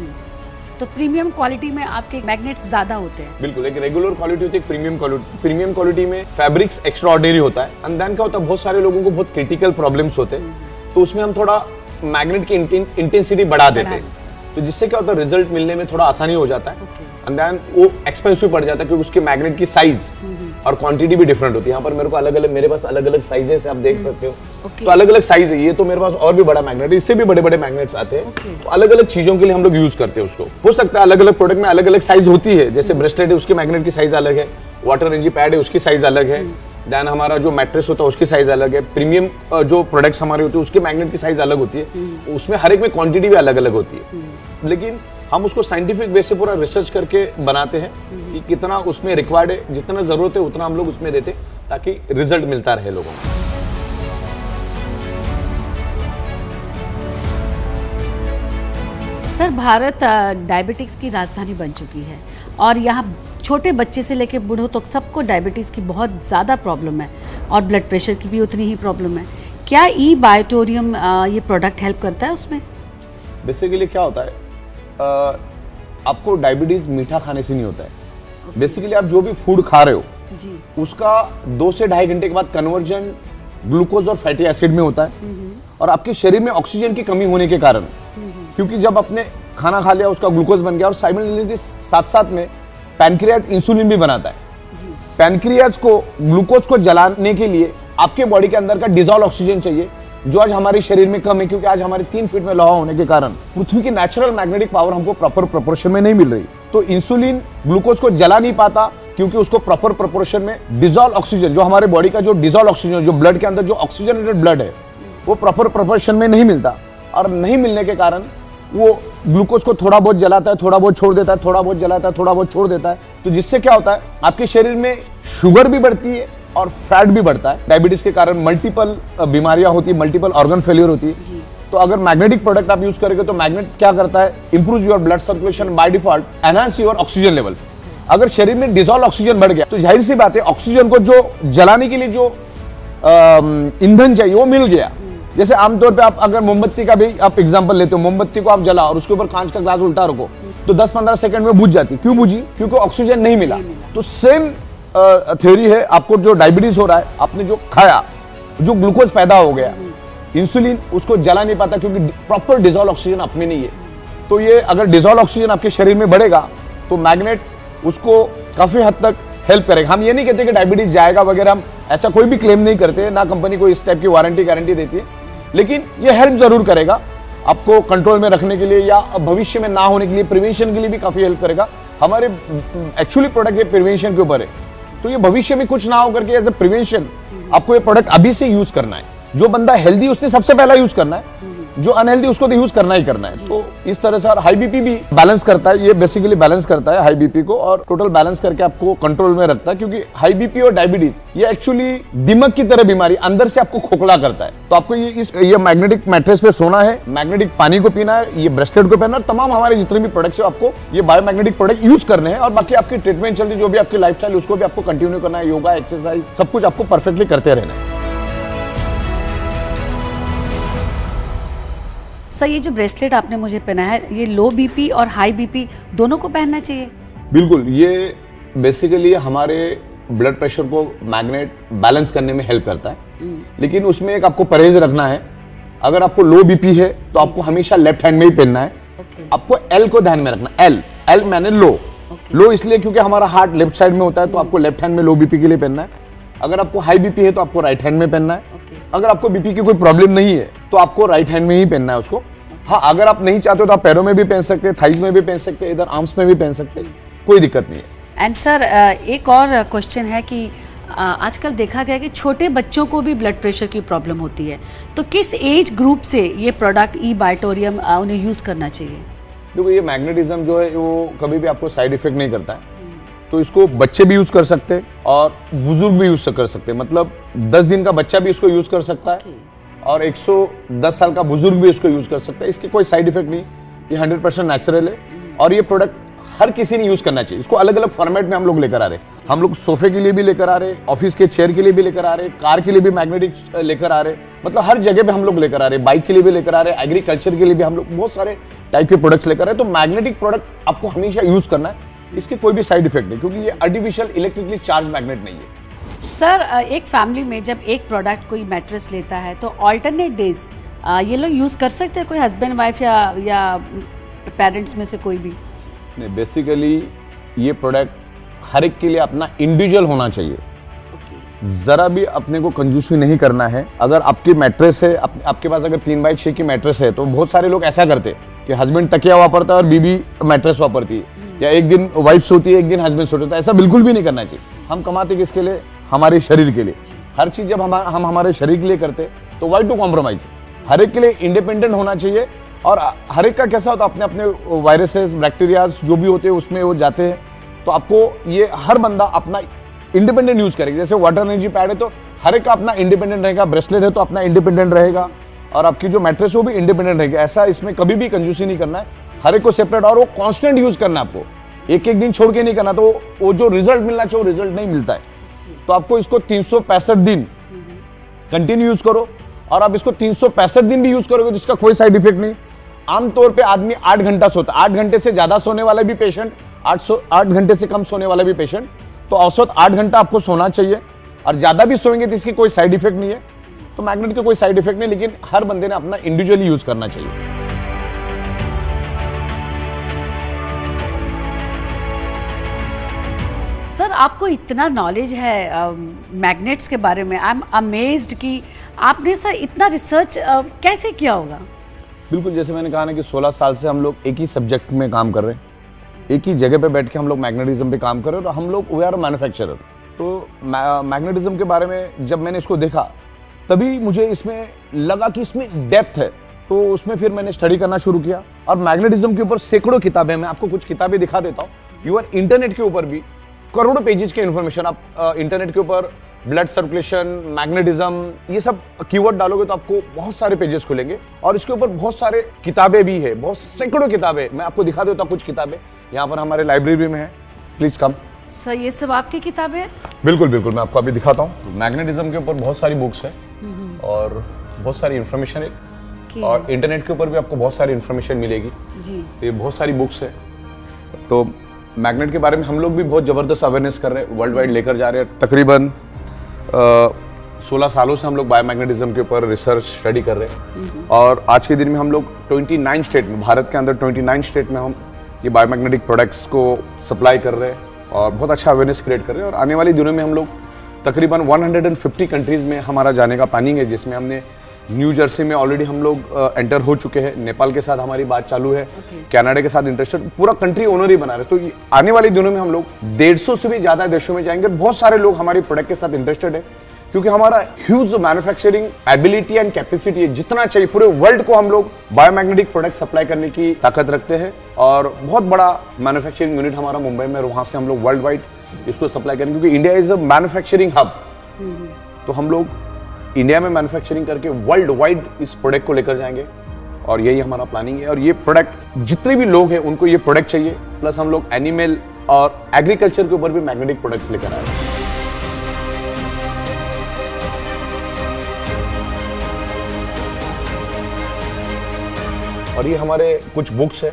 तो प्रीमियम क्वालिटी में आपके मैग्नेट्स ज्यादा होते हैं? बिल्कुल, एक रेगुलर क्वालिटी होती है, प्रीमियम क्वालिटी। प्रीमियम क्वालिटी में फैब्रिक्स एक्स्ट्रा ऑर्डिनरी होता है। एंड देन क्या होता है, बहुत सारे लोगों को बहुत क्रिटिकल प्रॉब्लम्स होते हैं, तो उसमें हम थोड़ा मैग्नेट की इंटेंसिटी बढ़ा देते हैं, तो जिससे क्या होता है, रिजल्ट मिलने में थोड़ा आसानी हो जाता है। एंड देन वो एक्सपेंसिव पड़ जाता है क्योंकि उसके मैग्नेट की साइज और क्वांटिटी भी डिफरेंट होती है। यहाँ पर मेरे को मेरे पास अलग अलग साइजेस आप देख सकते हो। तो अलग अलग साइज है। ये तो मेरे पास और भी बड़ा मैग्नेट है, इससे भी बड़े बड़े मैग्नेट्स आते हैं। तो अलग अलग चीजों के लिए हम लोग यूज करते हैं उसको। हो सकता है अलग अलग प्रोडक्ट में अलग अलग साइज होती है, जैसे ब्रेसलेट है उसकी मैग्नेट की साइज अलग है, वाटर रेंजी पैड है उसकी साइज अलग है, देन हमारा जो मैट्रेस होता है उसकी साइज अलग है, प्रीमियम जो प्रोडक्ट्स हमारे होते हैं उसके मैग्नेट की साइज अलग होती है, उसमें हर एक में क्वांटिटी भी अलग अलग होती है। लेकिन हम उसको साइंटिफिक वे से पूरा रिसर्च करके बनाते हैं कि कितना उसमें रिक्वायर्ड है, जितना जरूरत है उतना हम लोग उसमें देते ताकि रिजल्ट मिलता रहे लोगों को। सर, भारत डायबिटिक्स की राजधानी बन चुकी है और यहाँ छोटे बच्चे से लेकर बूढ़ों तक सबको डायबिटीज़ की बहुत ज़्यादा प्रॉब्लम है और ब्लड प्रेशर की भी उतनी ही प्रॉब्लम है। क्या ई बायोटोरियम ये प्रोडक्ट हेल्प करता है उसमें? बेसिकली क्या होता है, आपको डायबिटीज मीठा खाने से नहीं होता है। बेसिकली आप जो भी फूड खा रहे हो जी, उसका 2 से 2.5 घंटे के बाद कन्वर्जन ग्लूकोज और फैटी एसिड में होता है। और आपके शरीर में ऑक्सीजन की कमी होने के कारण, क्योंकि जब आपने खाना खा लिया उसका ग्लूकोज बन गया और साइमल्टेनियसली साथ साथ में पैनक्रियाज इंसुलिन भी बनाता है। पैनक्रियाज को ग्लूकोज को जलाने के लिए आपके बॉडी के अंदर का डिजॉल्व ऑक्सीजन चाहिए, जो आज हमारे शरीर में कम है, क्योंकि आज हमारे 3 फीट में लोहा होने के कारण पृथ्वी की नेचुरल मैग्नेटिक पावर हमको प्रॉपर प्रोपोर्शन में नहीं मिल रही। तो इंसुलिन ग्लूकोज को जला नहीं पाता क्योंकि उसको प्रॉपर प्रोपोर्शन में डिजॉल्व ऑक्सीजन, जो हमारे बॉडी का जो डिजॉल्व ऑक्सीजन, जो ब्लड के अंदर जो ऑक्सीजनेटेड ब्लड है, वो प्रॉपर प्रोपोर्शन में नहीं मिलता। और नहीं मिलने के कारण वो ग्लूकोज को थोड़ा बहुत जलाता है, थोड़ा बहुत छोड़ देता है, थोड़ा बहुत जलाता है, थोड़ा बहुत छोड़ देता है। तो जिससे क्या होता है, आपके शरीर में शुगर भी बढ़ती है और फैट भी बढ़ता है। डायबिटीज के कारण मल्टीपल बीमारियां होती है, मल्टीपल ऑर्गन फेलियर होती है। तो अगर मैग्नेटिक प्रोडक्ट आप यूज करेंगे तो मैग्नेट क्या करता है, improve your blood circulation bye default, enhance your oxygen level. अगर शरीर में डिजॉल्व ऑक्सीजन बढ़ गया तो जाहिर सी बात है ऑक्सीजन को जो जलाने के लिए जो ईंधन चाहिए वो मिल गया। जैसे आमतौर पे आप अगर मोमबत्ती का भी आप एग्जांपल लेते हो, मोमबत्ती को आप जला और उसके ऊपर कांच का ग्लास उल्टा रखो तो 10-15 सेकंड में बुझ जाती। क्यों बुझी? क्योंकि ऑक्सीजन नहीं मिला। तो सेम थ्योरी है, आपको जो डायबिटीज हो रहा है, आपने जो खाया, जो ग्लूकोज पैदा हो गया, इंसुलिन उसको जला नहीं पाता क्योंकि प्रॉपर डिजॉल्व ऑक्सीजन आप में नहीं है। तो ये अगर डिजॉल्व ऑक्सीजन आपके शरीर में बढ़ेगा तो मैग्नेट उसको काफी हद तक हेल्प करेगा। हम ये नहीं कहते कि डायबिटीज जाएगा वगैरह, हम ऐसा कोई भी क्लेम नहीं करते, ना कंपनी को इस टाइप की वारंटी गारंटी देती है, लेकिन ये हेल्प जरूर करेगा आपको कंट्रोल में रखने के लिए या भविष्य में ना होने के लिए, प्रिवेंशन के लिए भी काफी हेल्प करेगा। हमारे एक्चुअली प्रोडक्ट ये प्रिवेंशन के ऊपर है, तो ये भविष्य में कुछ ना हो करके एज ए प्रिवेंशन आपको ये प्रोडक्ट अभी से यूज करना है। जो बंदा हेल्दी उसने सबसे पहला यूज करना है, जो अनहेल्दी उसको तो यूज करना ही करना है। तो इस तरह से हाई बीपी भी बैलेंस करता है, ये बेसिकली बैलेंस करता है हाई बीपी को और टोटल बैलेंस करके आपको कंट्रोल में रखता है, क्योंकि हाई बीपी और डायबिटीज ये एक्चुअली दिमाग की तरह बीमारी, अंदर से आपको खोखला करता है। तो आपको ये मैग्नेटिक मैट्रेस पे सोना है, मैग्नेटिक पानी को पीना है, ये ब्रेसलेट को पहनना है, तमाम हमारे जितने भी प्रोडक्ट्स है आपको ये बायोमैग्नेटिक प्रोडक्ट यूज करने हैं। और बाकी आपकी ट्रीटमेंट चल रही जो भी आपकी लाइफस्टाइल उसको भी आपको कंटिन्यू करना है, योगा एक्सरसाइज सब कुछ आपको परफेक्टली करते रहना है। सर ये जो ब्रेसलेट आपने मुझे पहना है, ये लो बीपी और हाई बीपी दोनों को पहनना चाहिए? बिल्कुल, ये बेसिकली हमारे ब्लड प्रेशर को मैग्नेट बैलेंस करने में हेल्प करता है, लेकिन उसमें एक आपको परहेज रखना है। अगर आपको लो बीपी है तो आपको हमेशा लेफ्ट हैंड में ही पहनना है। आपको एल को ध्यान में रखना, एल मैंने लो इसलिए क्योंकि हमारा हार्ट लेफ्ट साइड में होता है, तो आपको लेफ्ट हैंड में लो बीपी के लिए पहनना है। अगर आपको हाई बीपी है तो आपको राइट हैंड में पहनना है। अगर आपको बीपी की कोई प्रॉब्लम नहीं है तो आपको राइट हैंड में ही पहनना है उसको। हाँ, अगर आप नहीं चाहते हो तो आप पैरों में भी पहन सकते हैं, थाइज में भी पहन सकते हैं, इधर आर्म्स में भी पहन सकते हैं, कोई दिक्कत नहीं है। एंड सर एक और क्वेश्चन है कि आजकल देखा गया है कि छोटे बच्चों को भी ब्लड प्रेशर की प्रॉब्लम होती है, तो किस एज ग्रुप से ये प्रोडक्ट ई बायोटोरियम उन्हें यूज़ करना चाहिए? देखो, ये मैग्नेटिज्म जो है वो कभी भी आपको साइड इफेक्ट नहीं करता है, तो इसको बच्चे भी यूज कर सकते हैं और बुजुर्ग भी यूज कर सकते हैं। मतलब 10 दिन का बच्चा भी इसको यूज कर सकता है और 110 साल का बुजुर्ग भी इसको यूज कर सकता है। इसके कोई साइड इफेक्ट नहीं, ये 100% नेचुरल है और ये प्रोडक्ट हर किसी ने यूज करना चाहिए। इसको अलग अलग फॉर्मेट में हम लोग लेकर आ रहे हैं। हम लोग सोफे के लिए भी लेकर आ रहे हैं, ऑफिस के चेयर के लिए भी लेकर आ रहे हैं, कार के लिए भी मैग्नेटिक लेकर आ रहे हैं, मतलब हर जगह पे हम लोग लेकर आ रहे हैं। बाइक के लिए भी लेकर आ रहे हैं, एग्रीकल्चर के लिए भी हम लोग बहुत सारे टाइप के प्रोडक्ट्स लेकर आ रहे हैं। तो मैग्नेटिक प्रोडक्ट आपको हमेशा यूज करना है, इसके कोई भी साइड इफेक्ट नहीं, क्योंकि ये आर्टिफिशियल इलेक्ट्रिकली चार्ज मैग्नेट नहीं है। सर एक फैमिली में जब एक प्रोडक्ट कोई मैट्रेस लेता है तो ऑल्टरनेट डेज ये लोग यूज़ कर सकते हैं, कोई हस्बैंड वाइफ या पेरेंट्स में से कोई भी? नहीं, बेसिकली ये प्रोडक्ट हर एक के लिए अपना इंडिविजुअल होना चाहिए। जरा भी अपने को कंजूसी नहीं करना है। अगर आपकी मैट्रेस है, आपके पास अगर 3x6 की मैट्रेस है, तो बहुत सारे लोग ऐसा करते हैं कि हस्बैंड तकिया वापरता है और बीबी मैट्रेस वापरती है, या एक दिन वाइफ सोती है एक दिन हस्बैंड सोता है। ऐसा बिल्कुल भी नहीं करना चाहिए। हम कमाते किसके लिए? हमारे शरीर के लिए। हर चीज जब हम हमारे शरीर के लिए करते तो वाई टू कॉम्प्रोमाइज। हर एक के लिए इंडिपेंडेंट होना चाहिए और हर एक का कैसा होता है, अपने अपने वायरसेस बैक्टीरियाज जो भी होते हैं उसमें वो जाते हैं। तो आपको ये हर बंदा अपना इंडिपेंडेंट यूज करेगा। जैसे वाटर एनर्जी पैड है तो हर एक का अपना इंडिपेंडेंट रहेगा, ब्रेसलेट है तो अपना इंडिपेंडेंट रहेगा, और आपकी जो मैट्रेस वो भी इंडिपेंडेंट रहेगी। ऐसा इसमें कभी भी कंजूसी नहीं करना है, हर एक को सेपरेट, और वो कांस्टेंट यूज करना है आपको, एक एक दिन छोड़ के नहीं करना। तो वो जो रिजल्ट मिलना चाहिए वो रिजल्ट नहीं मिलता है। तो आपको इसको 365 दिन कंटिन्यू यूज करो, और आप इसको 365 दिन भी यूज करोगे तो इसका कोई साइड इफेक्ट नहीं। आमतौर पे आदमी 8 घंटा सोता है, 8 घंटे से ज्यादा सोने वाला भी पेशेंट, 8 घंटे से कम सोने वाला भी पेशेंट, तो औसत 8 घंटा आपको सोना चाहिए, और ज्यादा भी सोएंगे तो इसकी कोई साइड इफेक्ट नहीं है। तो मैग्नेट का कोई साइड इफेक्ट नहीं, लेकिन हर बंदे ने अपना इंडिविजुअली यूज करना चाहिए। सर आपको इतना नॉलेज है मैग्नेट्स के बारे में, आई एम अमेज्ड कि आपने सर इतना रिसर्च कैसे किया होगा? बिल्कुल, जैसे मैंने कहा ना कि 16 साल से हम लोग एक ही सब्जेक्ट में काम कर रहे हैं, एक ही जगह पे बैठ के हम लोग मैग्नेटिज्म पे काम कर रहे हैं, और हम लोग वी आर मैन्युफैक्चरर। तो मैग्नेटिज्म के बारे में जब मैंने इसको देखा तभी मुझे इसमें लगा कि इसमें डेप्थ है, तो उसमें फिर मैंने स्टडी करना शुरू किया। और मैग्नेटिज्म के ऊपर सैकड़ों किताबें, मैं आपको कुछ किताबें दिखा देता हूँ। यूर इंटरनेट के ऊपर भी करोड़ों पेजेस के इन्फॉर्मेशन आप इंटरनेट के ऊपर, ब्लड सर्कुलेशन, मैग्नेटिज्म, ये सब कीवर्ड डालोगे तो आपको बहुत सारे पेजेस खुलेंगे, और इसके ऊपर बहुत सारे किताबें भी है, बहुत सैकड़ों किताबें। मैं आपको दिखा देता हूँ कुछ किताबें, यहाँ पर हमारे लाइब्रेरी में है, प्लीज कम। सर ये सब आपकी किताबें हैं? बिल्कुल बिल्कुल, मैं आपको अभी दिखाता हूँ। मैग्नेटिज्म के ऊपर बहुत सारी बुक्स है और बहुत सारी इन्फॉर्मेशन है, और इंटरनेट के ऊपर भी आपको बहुत सारी इन्फॉर्मेशन मिलेगी जी। ये बहुत सारी बुक्स है। तो मैग्नेट के बारे में हम लोग भी बहुत ज़बरदस्त अवेयरनेस कर रहे हैं, वर्ल्ड वाइड लेकर जा रहे हैं। तकरीबन 16 सालों से हम लोग बायोमैग्नेटिज्म के ऊपर रिसर्च स्टडी कर रहे हैं, और आज के दिन में हम लोग 29 स्टेट में, भारत के अंदर 29 स्टेट में हम ये बायोमैग्नेटिक प्रोडक्ट्स को सप्लाई कर रहे हैं और बहुत अच्छा अवेयरनेस क्रिएट कर रहे हैं। और आने वाले दिनों में हम लोग तकरीबन 150 कंट्रीज़ में हमारा जाने का प्लानिंग है, जिसमें हमने न्यू जर्सी में ऑलरेडी हम लोग एंटर हो चुके हैं, नेपाल के साथ हमारी बात चालू है, कनाडा के साथ इंटरेस्टेड, पूरा कंट्री ओनर ही बना रहे। तो आने वाले दिनों में हम लोग 150 से भी ज़्यादा देशों में जाएंगे। बहुत सारे लोग हमारी प्रोडक्ट के साथ इंटरेस्टेड है, क्योंकि हमारा huge manufacturing ability and capacity है, जितना चाहिए पूरे वर्ल्ड को हम लोग बायोमैग्नेटिक प्रोडक्ट सप्लाई करने की ताकत रखते हैं। और बहुत बड़ा मैन्युफैक्चरिंग यूनिट हमारा मुंबई में, और वहां से हम लोग वर्ल्ड वाइड इसको सप्लाई करेंगे, क्योंकि India is a manufacturing hub. तो हम लोग इंडिया में मैन्युफैक्चरिंग करके वर्ल्ड वाइड इस प्रोडक्ट को लेकर जाएंगे, और यही हमारा प्लानिंग है। और ये प्रोडक्ट जितने भी लोग हैं उनको ये प्रोडक्ट चाहिए, प्लस हम लोग एनिमल और एग्रीकल्चर के ऊपर भी मैग्नेटिक प्रोडक्ट्स लेकर आए हैं। और ये हमारे कुछ बुक्स है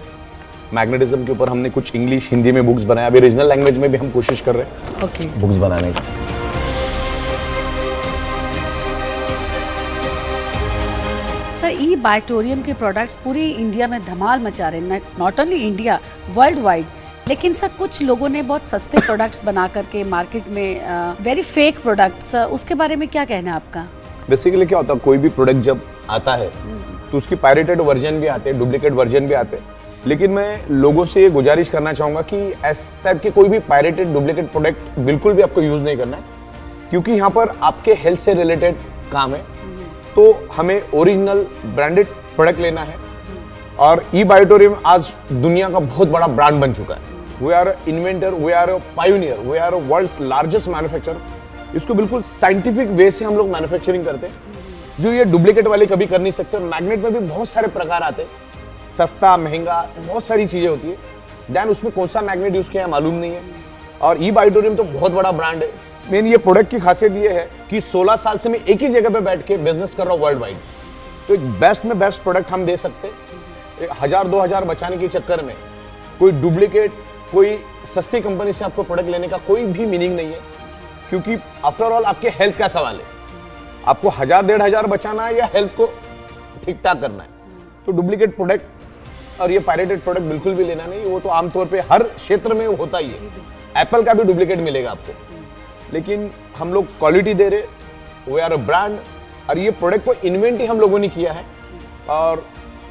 मैग्नेटिज्म के ऊपर, हमने कुछ इंग्लिश हिंदी में बुक्स बनाए, अभी रीजनल लैंग्वेज में भी हम कोशिश कर रहे हैं ओके। बुक्स बनाने की। सर ई बायोटोरियम के प्रोडक्ट्स पूरी इंडिया में धमाल मचा रहे हैं, not only India, world wide. लेकिन सर कुछ लोगों ने बहुत सस्ते प्रोडक्ट्स बना करके मार्केट में वेरी फेक प्रोडक्ट्स, उसके बारे में क्या कहना है आपका? बेसिकली क्या होता है, कोई भी प्रोडक्ट जब आता है तो उसकी पायरेटेड वर्जन भी आते हैं, डुप्लीकेट वर्जन भी आते हैं। लेकिन मैं लोगों से ये गुजारिश करना चाहूंगा कि इस टाइप के कोई भी पायरेटेड डुप्लीकेट प्रोडक्ट बिल्कुल भी आपको यूज नहीं करना है, क्योंकि यहाँ पर आपके हेल्थ से रिलेटेड काम है। तो हमें ओरिजिनल ब्रांडेड प्रोडक्ट लेना है। और ई बायोटोरियम आज दुनिया का बहुत बड़ा ब्रांड बन चुका है। We are inventor, we are pioneer, we are world's largest manufacturer. इसको बिल्कुल साइंटिफिक वे से हम लोग मैन्युफैक्चरिंग करते हैं, जो ये डुप्लीकेट वाले कभी कर नहीं सकते। मैग्नेट में भी बहुत सारे प्रकार आते हैं, सस्ता महंगा बहुत सारी चीजें होती है। देन उसमें कौन सा मैग्नेट यूज किया है मालूम नहीं है। और ई बायोटोरियम तो बहुत बड़ा ब्रांड है। मेन ये प्रोडक्ट की खासियत ये है कि 16 साल से मैं एक ही जगह पे बैठ के बिजनेस कर रहा हूँ वर्ल्ड वाइड। तो एक बेस्ट में बेस्ट प्रोडक्ट हम दे सकते हैं। 1000-2000 बचाने के चक्कर में कोई डुप्लीकेट, कोई सस्ती कंपनी से आपको प्रोडक्ट लेने का कोई भी मीनिंग नहीं है, क्योंकि आफ्टर ऑल आपके हेल्थ का सवाल है। आपको 1000-1500 बचाना है या हेल्थ को ठीक ठाक करना है। तो डुप्लीकेट प्रोडक्ट और ये पायरेटेड प्रोडक्ट बिल्कुल भी लेना नहीं। वो तो आमतौर पे हर क्षेत्र में होता ही है। एप्पल का भी डुप्लीकेट मिलेगा आपको, लेकिन हम लोग क्वालिटी दे रहे, वी आर अ ब्रांड। और ये प्रोडक्ट को इन्वेंट ही हम लोगों ने किया है। और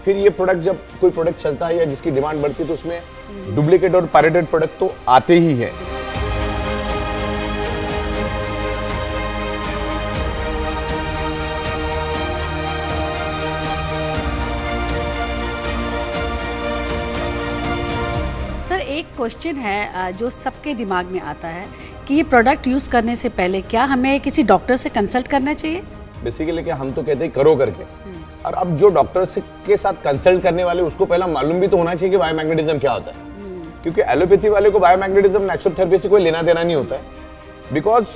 फिर ये प्रोडक्ट जब कोई प्रोडक्ट चलता है या जिसकी डिमांड बढ़ती है तो उसमें डुप्लीकेट और पायरेटेड प्रोडक्ट तो आते ही है। सर एक क्वेश्चन है जो सबके दिमाग में आता है कि ये प्रोडक्ट यूज़ करने से पहले क्या हमें किसी डॉक्टर से कंसल्ट करना चाहिए? बेसिकली क्या हम तो कहते हैं करो करके। और अब जो डॉक्टर के साथ कंसल्ट करने वाले उसको पहला मालूम भी तो होना चाहिए कि बायोमैग्नेटिज्म क्या होता है। क्योंकि एलोपैथी वाले को बायोमैग्नेटिज्म नेचुरल थेरेपी से कोई लेना देना नहीं होता है। बिकॉज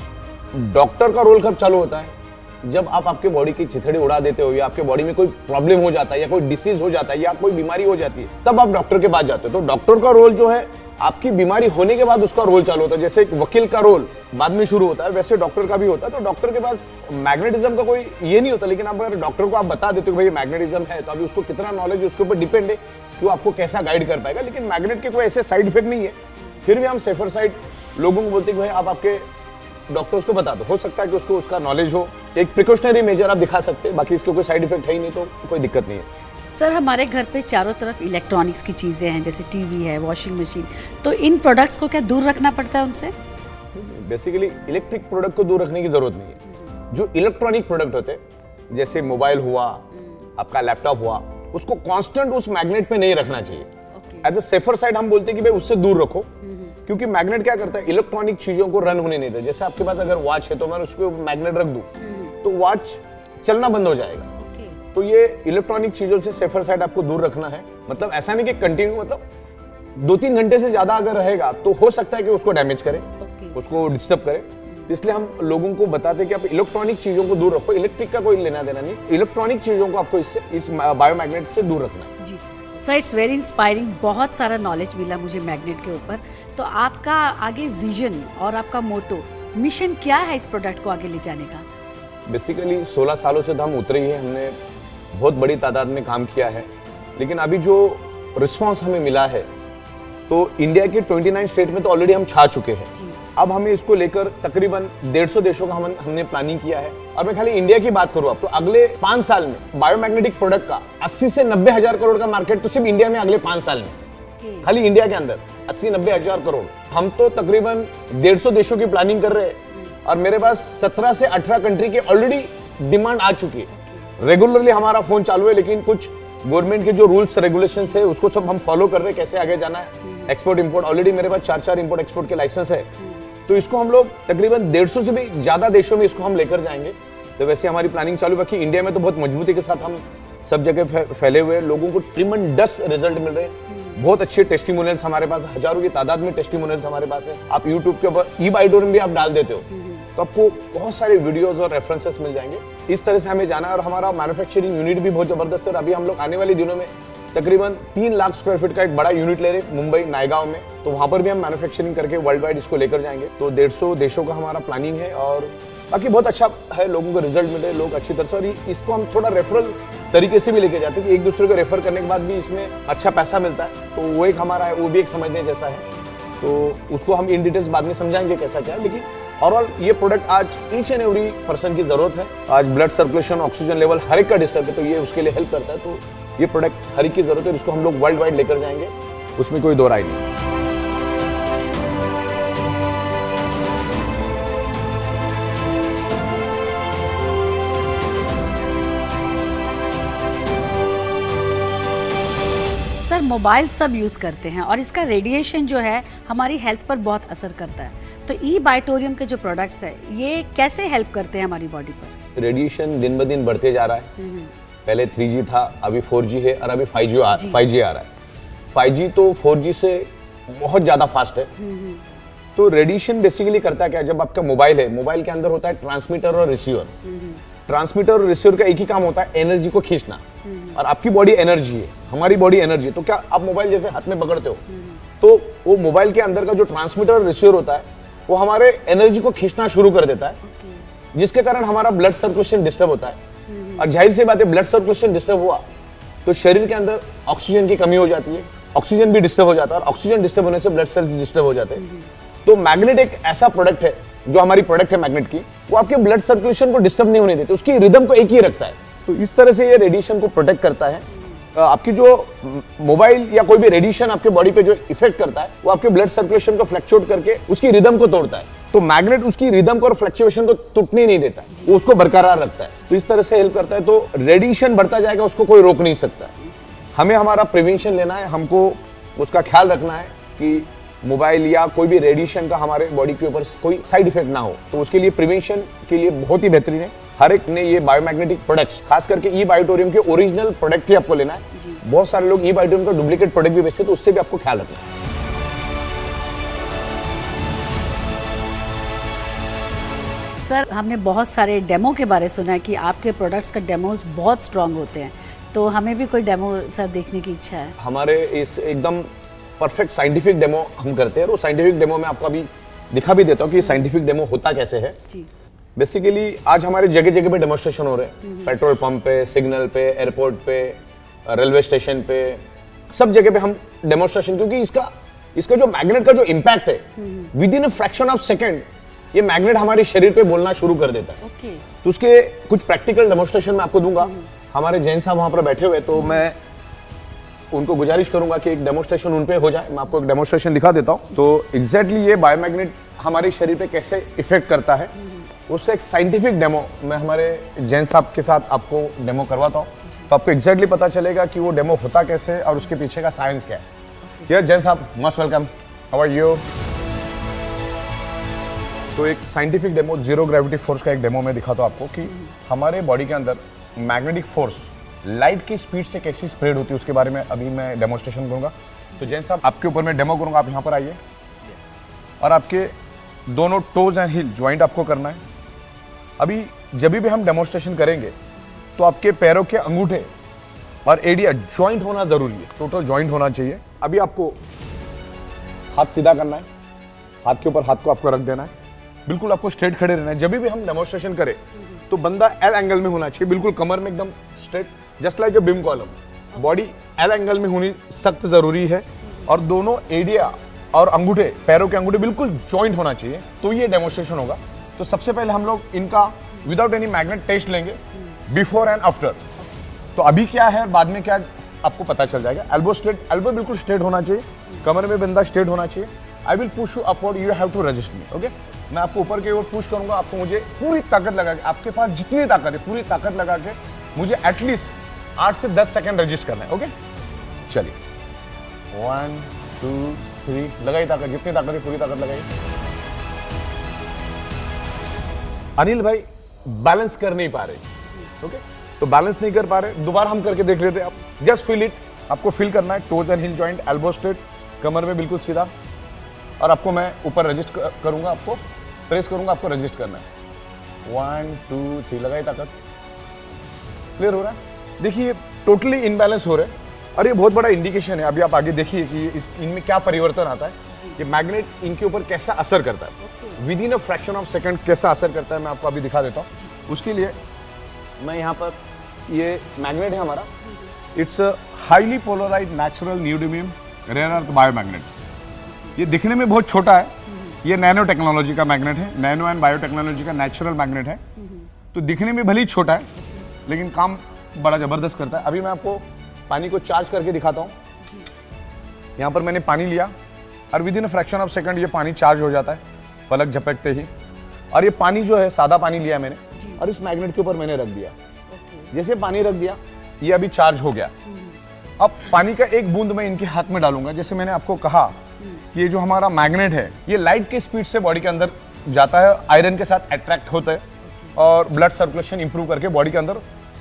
डॉक्टर का रोल कब चालू होता है, जब आप आपके बॉडी की चिथड़ी उड़ा देते हो, या आपके बॉडी में कोई प्रॉब्लम हो जाता है, या कोई डिसीज हो जाता है, या कोई बीमारी हो जाती है, तब आप डॉक्टर के पास जाते हो। तो डॉक्टर का रोल जो है आपकी बीमारी होने के बाद उसका रोल चालू होता है। जैसे एक वकील का रोल बाद में शुरू होता है, वैसे डॉक्टर का भी होता है। तो डॉक्टर के पास मैग्नेटिज्म का कोई ये नहीं होता। लेकिन आप अगर डॉक्टर को आप बता देते हो भाई मैग्नेटिज्म है, तो अभी उसको कितना नॉलेज उसके ऊपर डिपेंड है कि वो आपको कैसा गाइड कर पाएगा। लेकिन मैग्नेट के कोई ऐसे साइड इफेक्ट नहीं है। फिर भी हम सेफर साइड लोगों को बोलते हैं कि भाई आप आपके डॉक्टर्स को बता दो, हो सकता है कि उसको उसका नॉलेज हो। एक प्रिकॉशनरी मेजर आप दिखा सकते हैं, बाकी इसके कोई साइड इफेक्ट है ही नहीं, तो कोई दिक्कत नहीं है। सर हमारे घर पे चारों तरफ इलेक्ट्रॉनिक्स की चीज़ें हैं, जैसे टीवी है, वॉशिंग मशीन, तो इन प्रोडक्ट्स को क्या दूर रखना पड़ता है उनसे? बेसिकली इलेक्ट्रिक प्रोडक्ट को दूर रखने की जरूरत नहीं है। जो इलेक्ट्रॉनिक प्रोडक्ट होते हैं, जैसे मोबाइल हुआ, आपका लैपटॉप हुआ, उसको कांस्टेंट उस मैग्नेट पे नहीं रखना चाहिए। एज अ सेफर साइड हम बोलते हैं कि भाई उससे दूर रखो, क्योंकि मैग्नेट क्या करता है, इलेक्ट्रॉनिक चीजों को रन होने नहीं देता। जैसे आपके पास अगर वॉच है तो मैं उसको मैग्नेट रख दूं तो वॉच चलना बंद हो जाएगा। तो ये इलेक्ट्रॉनिक चीजों से सेफर साइड आपको दूर रखना है। मतलब ऐसा नहीं कि कंटिन्यू, मतलब 2-3 घंटे से ज्यादा अगर रहेगा तो हो सकता है कि उसको डैमेज करे, उसको डिस्टर्ब करे। तो इसलिए हम लोगों को बताते हैं कि आप इलेक्ट्रॉनिक चीजों को दूर रखो। इलेक्ट्रिक का कोई लेना देना नहीं, इलेक्ट्रॉनिक चीजों को आपको इस बायोमैग्नेट से दूर रखना है। जी सर, इट्स वेरी इंस्पायरिंग। बहुत सारा नॉलेज मिला मुझे मैग्नेट के ऊपर। तो आपका आगे विजन और आपका मोटो, मिशन क्या है इस प्रोडक्ट को आगे ले जाने का? बेसिकली 16 सालों से तो हम उतरे ही हैं, हमने बहुत बड़ी तादाद में काम किया है। लेकिन अभी जो रिस्पांस हमें मिला है, तो इंडिया के 29 स्टेट में तो ऑलरेडी हम छा चुके हैं। अब हमें इसको लेकर तकरीबन 150 देशों का हमने प्लानिंग किया है। और मैं खाली इंडिया की बात करूं अब, तो अगले 5 साल में बायोमैग्नेटिक प्रोडक्ट का 80 से 90 हजार करोड़ का मार्केट तो सिर्फ इंडिया में अगले 5 साल में, खाली इंडिया के अंदर 80-90 हजार करोड़। हम तो तकरीबन 150 देशों की प्लानिंग कर रहे हैं और मेरे पास 17 से 18 कंट्री के ऑलरेडी डिमांड आ चुकी है। रेगुलरली हमारा फोन चालू है, लेकिन कुछ गवर्नमेंट के जो रूल्स रेगुलेशन है उसको सब हम फॉलो कर रहे हैं, कैसे आगे जाना है। एक्सपोर्ट इंपोर्ट ऑलरेडी मेरे पास 4 इंपोर्ट एक्सपोर्ट के लाइसेंस है, तो इसको हम लोग तकरीबन 150 से भी ज्यादा देशों में इसको हम लेकर जाएंगे। तो वैसे हमारी प्लानिंग चालू है। बाकी इंडिया में तो बहुत मजबूती के साथ हम सब जगह फैले हुए हैं, लोगों को ट्रिमेंडस रिजल्ट मिल रहे हैं। बहुत अच्छे टेस्टिमोनियल्स हमारे पास, हजारों की तादाद में टेस्टिमोनियल्स हमारे पास है। आप यूट्यूब के ऊपर ई-बाइटोरियम भी आप डाल देते हो तो आपको बहुत सारे वीडियोस और रेफरेंसेस मिल जाएंगे। इस तरह से हमें जाना है। और हमारा मैन्युफैक्चरिंग यूनिट भी बहुत जबरदस्त है। अभी हम लोग आने वाले दिनों में तकरीबन 3 लाख स्क्वायर फीट का एक बड़ा यूनिट ले रहे हैं मुंबई नायगांव में, तो वहां पर भी हम मैन्युफैक्चरिंग करके वर्ल्ड वाइड इसको लेकर जाएंगे। तो 150 देशों का हमारा प्लानिंग है और बाकी बहुत अच्छा है, लोगों को रिजल्ट मिले, लोग अच्छी तरह से। और इसको हम थोड़ा रेफरल तरीके से भी लेके जाते हैं कि एक दूसरे को रेफर करने के बाद भी इसमें अच्छा पैसा मिलता है, तो वो एक हमारा है, वो भी एक समझने जैसा है। तो उसको हम इन डिटेल्स बाद में समझाएंगे कैसा क्या है। लेकिन ओवरऑल ये प्रोडक्ट आज ईच एंड एवरी पर्सन की जरूरत है। आज ब्लड सर्कुलेशन, ऑक्सीजन लेवल हर एक का डिस्टर्ब है, तो ये उसके लिए हेल्प करता है। तो ये प्रोडक्ट हर एक की जरूरत है, इसको हम लोग वर्ल्ड वाइड लेकर जाएंगे, उसमें कोई दो राय नहीं। सर मोबाइल सब यूज़ करते हैं और इसका रेडिएशन जो है हमारी हेल्थ पर बहुत असर करता है, तो ई-बाइटोरियम के जो प्रोडक्ट्स है ये कैसे हेल्प करते हैं हमारी बॉडी पर? रेडिएशन दिन ब दिन बढ़ते जा रहा है। पहले 3G था, अभी 4G है और अभी 5G आ रहा है। 5G तो 4G से बहुत ज्यादा फास्ट है। तो रेडिएशन बेसिकली करता क्या है, जब आपका मोबाइल है, मोबाइल के अंदर होता है ट्रांसमीटर और रिसीवर। ट्रांसमीटर और रिसीवर का एक ही काम होता है, एनर्जी को खींचना। और आपकी बॉडी एनर्जी है, हमारी बॉडी एनर्जी है। तो क्या आप मोबाइल जैसे हाथ में पकड़ते हो तो वो मोबाइल के अंदर का जो ट्रांसमीटर और रिसीवर होता है वो हमारे एनर्जी को खींचना शुरू कर देता है, जिसके कारण हमारा ब्लड सर्कुलेशन डिस्टर्ब होता है। और जाहिर सी बात है, ब्लड सर्कुलेशन डिस्टर्ब हुआ तो शरीर के अंदर ऑक्सीजन की कमी हो जाती है, ऑक्सीजन भी डिस्टर्ब हो जाता है, और ऑक्सीजन डिस्टर्ब होने से ब्लड सेल्स डिस्टर्ब हो जाते हैं। तो मैग्नेट एक ऐसा प्रोडक्ट है, जो हमारी प्रोडक्ट है मैग्नेट की, वो आपके ब्लड सर्कुलेशन को डिस्टर्ब नहीं होने देते, उसकी रिदम को एक ही रखता है। तो इस तरह से ये रेडिएशन को प्रोटेक्ट करता है। आपकी जो मोबाइल या कोई भी रेडिएशन आपके बॉडी पे जो इफेक्ट करता है वो आपके ब्लड सर्कुलेशन को फ्लक्चुएट करके उसकी रिदम को तोड़ता है। तो मैग्नेट उसकी रिदम को और फ्लक्चुएशन को टूटने नहीं देता, वो उसको बरकरार रखता है। तो इस तरह से हेल्प करता है। तो रेडिएशन बढ़ता जाएगा, उसको कोई रोक नहीं सकता। हमें हमारा प्रिवेंशन लेना है, हमको उसका ख्याल रखना है कि मोबाइल या कोई भी रेडिएशन का हमारे बॉडी के ऊपर कोई साइड इफेक्ट ना हो। तो उसके लिए प्रिवेंशन के लिए बहुत ही बेहतरीन है। हर एक ने ये बायोमैग्नेटिक प्रोडक्ट्स, खास करके ई-बाइटोरियम के ओरिजिनल प्रोडक्ट ही आपको लेना है। बहुत सारे लोग ई-बाइटोरियम का डुप्लीकेट प्रोडक्ट भी बेचते हैं, तो उससे भी आपको ख्याल रखना है। सर हमने बहुत सारे डेमो के बारे सुना है कि आपके प्रोडक्ट्स का डेमोज बहुत स्ट्रांग होते हैं, तो हमें भी कोई डेमो सर देखने की इच्छा है। हमारे इस एकदम परफेक्ट साइंटिफिक डेमो हम करते हैं, और साइंटिफिक डेमो में आपको अभी दिखा भी देता हूँ कि साइंटिफिक डेमो होता कैसे है। जी। बेसिकली आज हमारे जगह जगह पे डेमोस्ट्रेशन हो रहे हैं, पेट्रोल पंप पे, सिग्नल पे, एयरपोर्ट पे, रेलवे स्टेशन पे, सब जगह पे हम डेमोस्ट्रेशन, क्योंकि इसका जो मैग्नेट का जो इम्पैक्ट है, with in a fraction of second ये मैग्नेट हमारे शरीर पे बोलना शुरू कर देता है। ओके। तो उसके कुछ प्रैक्टिकल डेमोस्ट्रेशन मैं आपको दूंगा। हमारे जैन साहब वहां पर बैठे हुए, तो मैं उनको गुजारिश करूंगा कि एक डेमोस्ट्रेशन उन पे हो जाए। मैं आपको एक डेमोस्ट्रेशन दिखा देता हूं। तो एग्जैक्टली ये बायोमैग्नेट हमारे शरीर पे कैसे इफेक्ट करता है, उससे एक साइंटिफिक डेमो मैं हमारे जैन साहब के साथ आपको डेमो करवाता हूँ। तो आपको एग्जैक्टली पता चलेगा कि वो डेमो होता कैसे है और उसके पीछे का साइंस क्या है। यस जैन साहब, most welcome, how are you. तो एक scientific demo, zero gravity force का एक डेमो मैं दिखाता हूँ आपको कि हमारे बॉडी के अंदर मैग्नेटिक फोर्स लाइट की स्पीड से कैसी स्प्रेड होती है, उसके बारे में अभी मैं डेमोस्ट्रेशन करूंगा। तो जैन साहब आपके ऊपर मैं डेमो करूंगा, आप यहाँ पर आइए, और आपके दोनों टोज एंड हील ज्वाइंट आपको करना है। अभी जब भी हम डेमोस्ट्रेशन करेंगे तो आपके पैरों के अंगूठे और एडिया ज्वाइंट होना जरूरी है, टोटल ज्वाइंट होना चाहिए। अभी आपको हाथ सीधा करना है, हाथ के ऊपर हाथ को आपको रख देना है, बिल्कुल आपको स्ट्रेट खड़े रहना है। जब भी हम डेमोस्ट्रेशन करें तो बंदा एल एंगल में होना चाहिए, बिल्कुल कमर में एकदम straight, just like a beam column. Body L angle में होनी सख्त जरूरी है, और दोनों एडिया और अंगूठे, पैरों के अंगूठे बिल्कुल जॉइंट होना चाहिए, तो ये डेमोस्ट्रेशन होगा। तो सबसे पहले हम लोग इनका विदाउट एनी मैग्नेट टेस्ट लेंगे, बिफोर एंड आफ्टर। तो अभी क्या है, बाद में क्या, आपको पता चल जाएगा। एल्बो स्ट्रेट, एल्बो बिल्कुल स्ट्रेट होना चाहिए, कमर में बंदा स्ट्रेट होना चाहिए। I will push you upward, you have to resist me, okay. मैं आपको ऊपर की ओर पुश करूंगा, आपको मुझे पूरी ताकत लगा के, आपके पास जितनी ताकत है पूरी ताकत लगा के मुझे एटलीस्ट 8 से 10 सेकंड रजिस्ट करना है। ओके, चलिए 1 2 3, लगाई ताकत, जितनी ताकत है पूरी ताकत लगाई। अनिल भाई बैलेंस कर नहीं पा रहे, ओके, तो बैलेंस नहीं कर पा रहे, दोबारा हम करके देख लेते हैं। आप जस्ट फील इट, आपको फील करना है toes and heel joint, elbow straight, कमर में बिल्कुल सीधा, और आपको मैं ऊपर रजिस्ट करूंगा, आपको प्रेस करूंगा, आपको रजिस्ट करना है। 1 2 3, लगाई ताकत। क्लियर हो रहा है? देखिए टोटली इनबैलेंस हो रहे हैं, और ये बहुत बड़ा इंडिकेशन है। अभी आप आगे देखिए कि इनमें क्या परिवर्तन आता है, कि मैग्नेट इनके ऊपर कैसा असर करता है, with in a fraction of second कैसा असर करता है, मैं आपको अभी दिखा देता हूँ। उसके लिए मैं यहाँ पर, ये मैग्नेट है हमारा, it's highly polarised natural neodymium rare earth biomagnet. ये दिखने में बहुत छोटा है, ये नैनो टेक्नोलॉजी का मैग्नेट है, नैनो एंड बायोटेक्नोलॉजी का नेचुरल मैग्नेट है। तो दिखने में भले ही छोटा है लेकिन काम बड़ा जबरदस्त करता है। अभी मैं आपको पानी को चार्ज करके दिखाता हूँ। यहाँ पर मैंने पानी लिया और with in a fraction of second ये पानी चार्ज हो जाता है पलक झपकते ही। और ये पानी जो है सादा पानी लिया मैंने और इस मैग्नेट के ऊपर मैंने रख दिया। जैसे पानी रख दिया ये अभी चार्ज हो गया। अब पानी का एक बूंद मैं इनके हाथ में डालूंगा। जैसे मैंने आपको कहा कि ये जो हमारा मैग्नेट है ये लाइट के स्पीड से बॉडी के अंदर जाता है, आयरन के साथ अट्रैक्ट होता है और ब्लड सर्कुलेशन इंप्रूव करके बॉडी के अंदर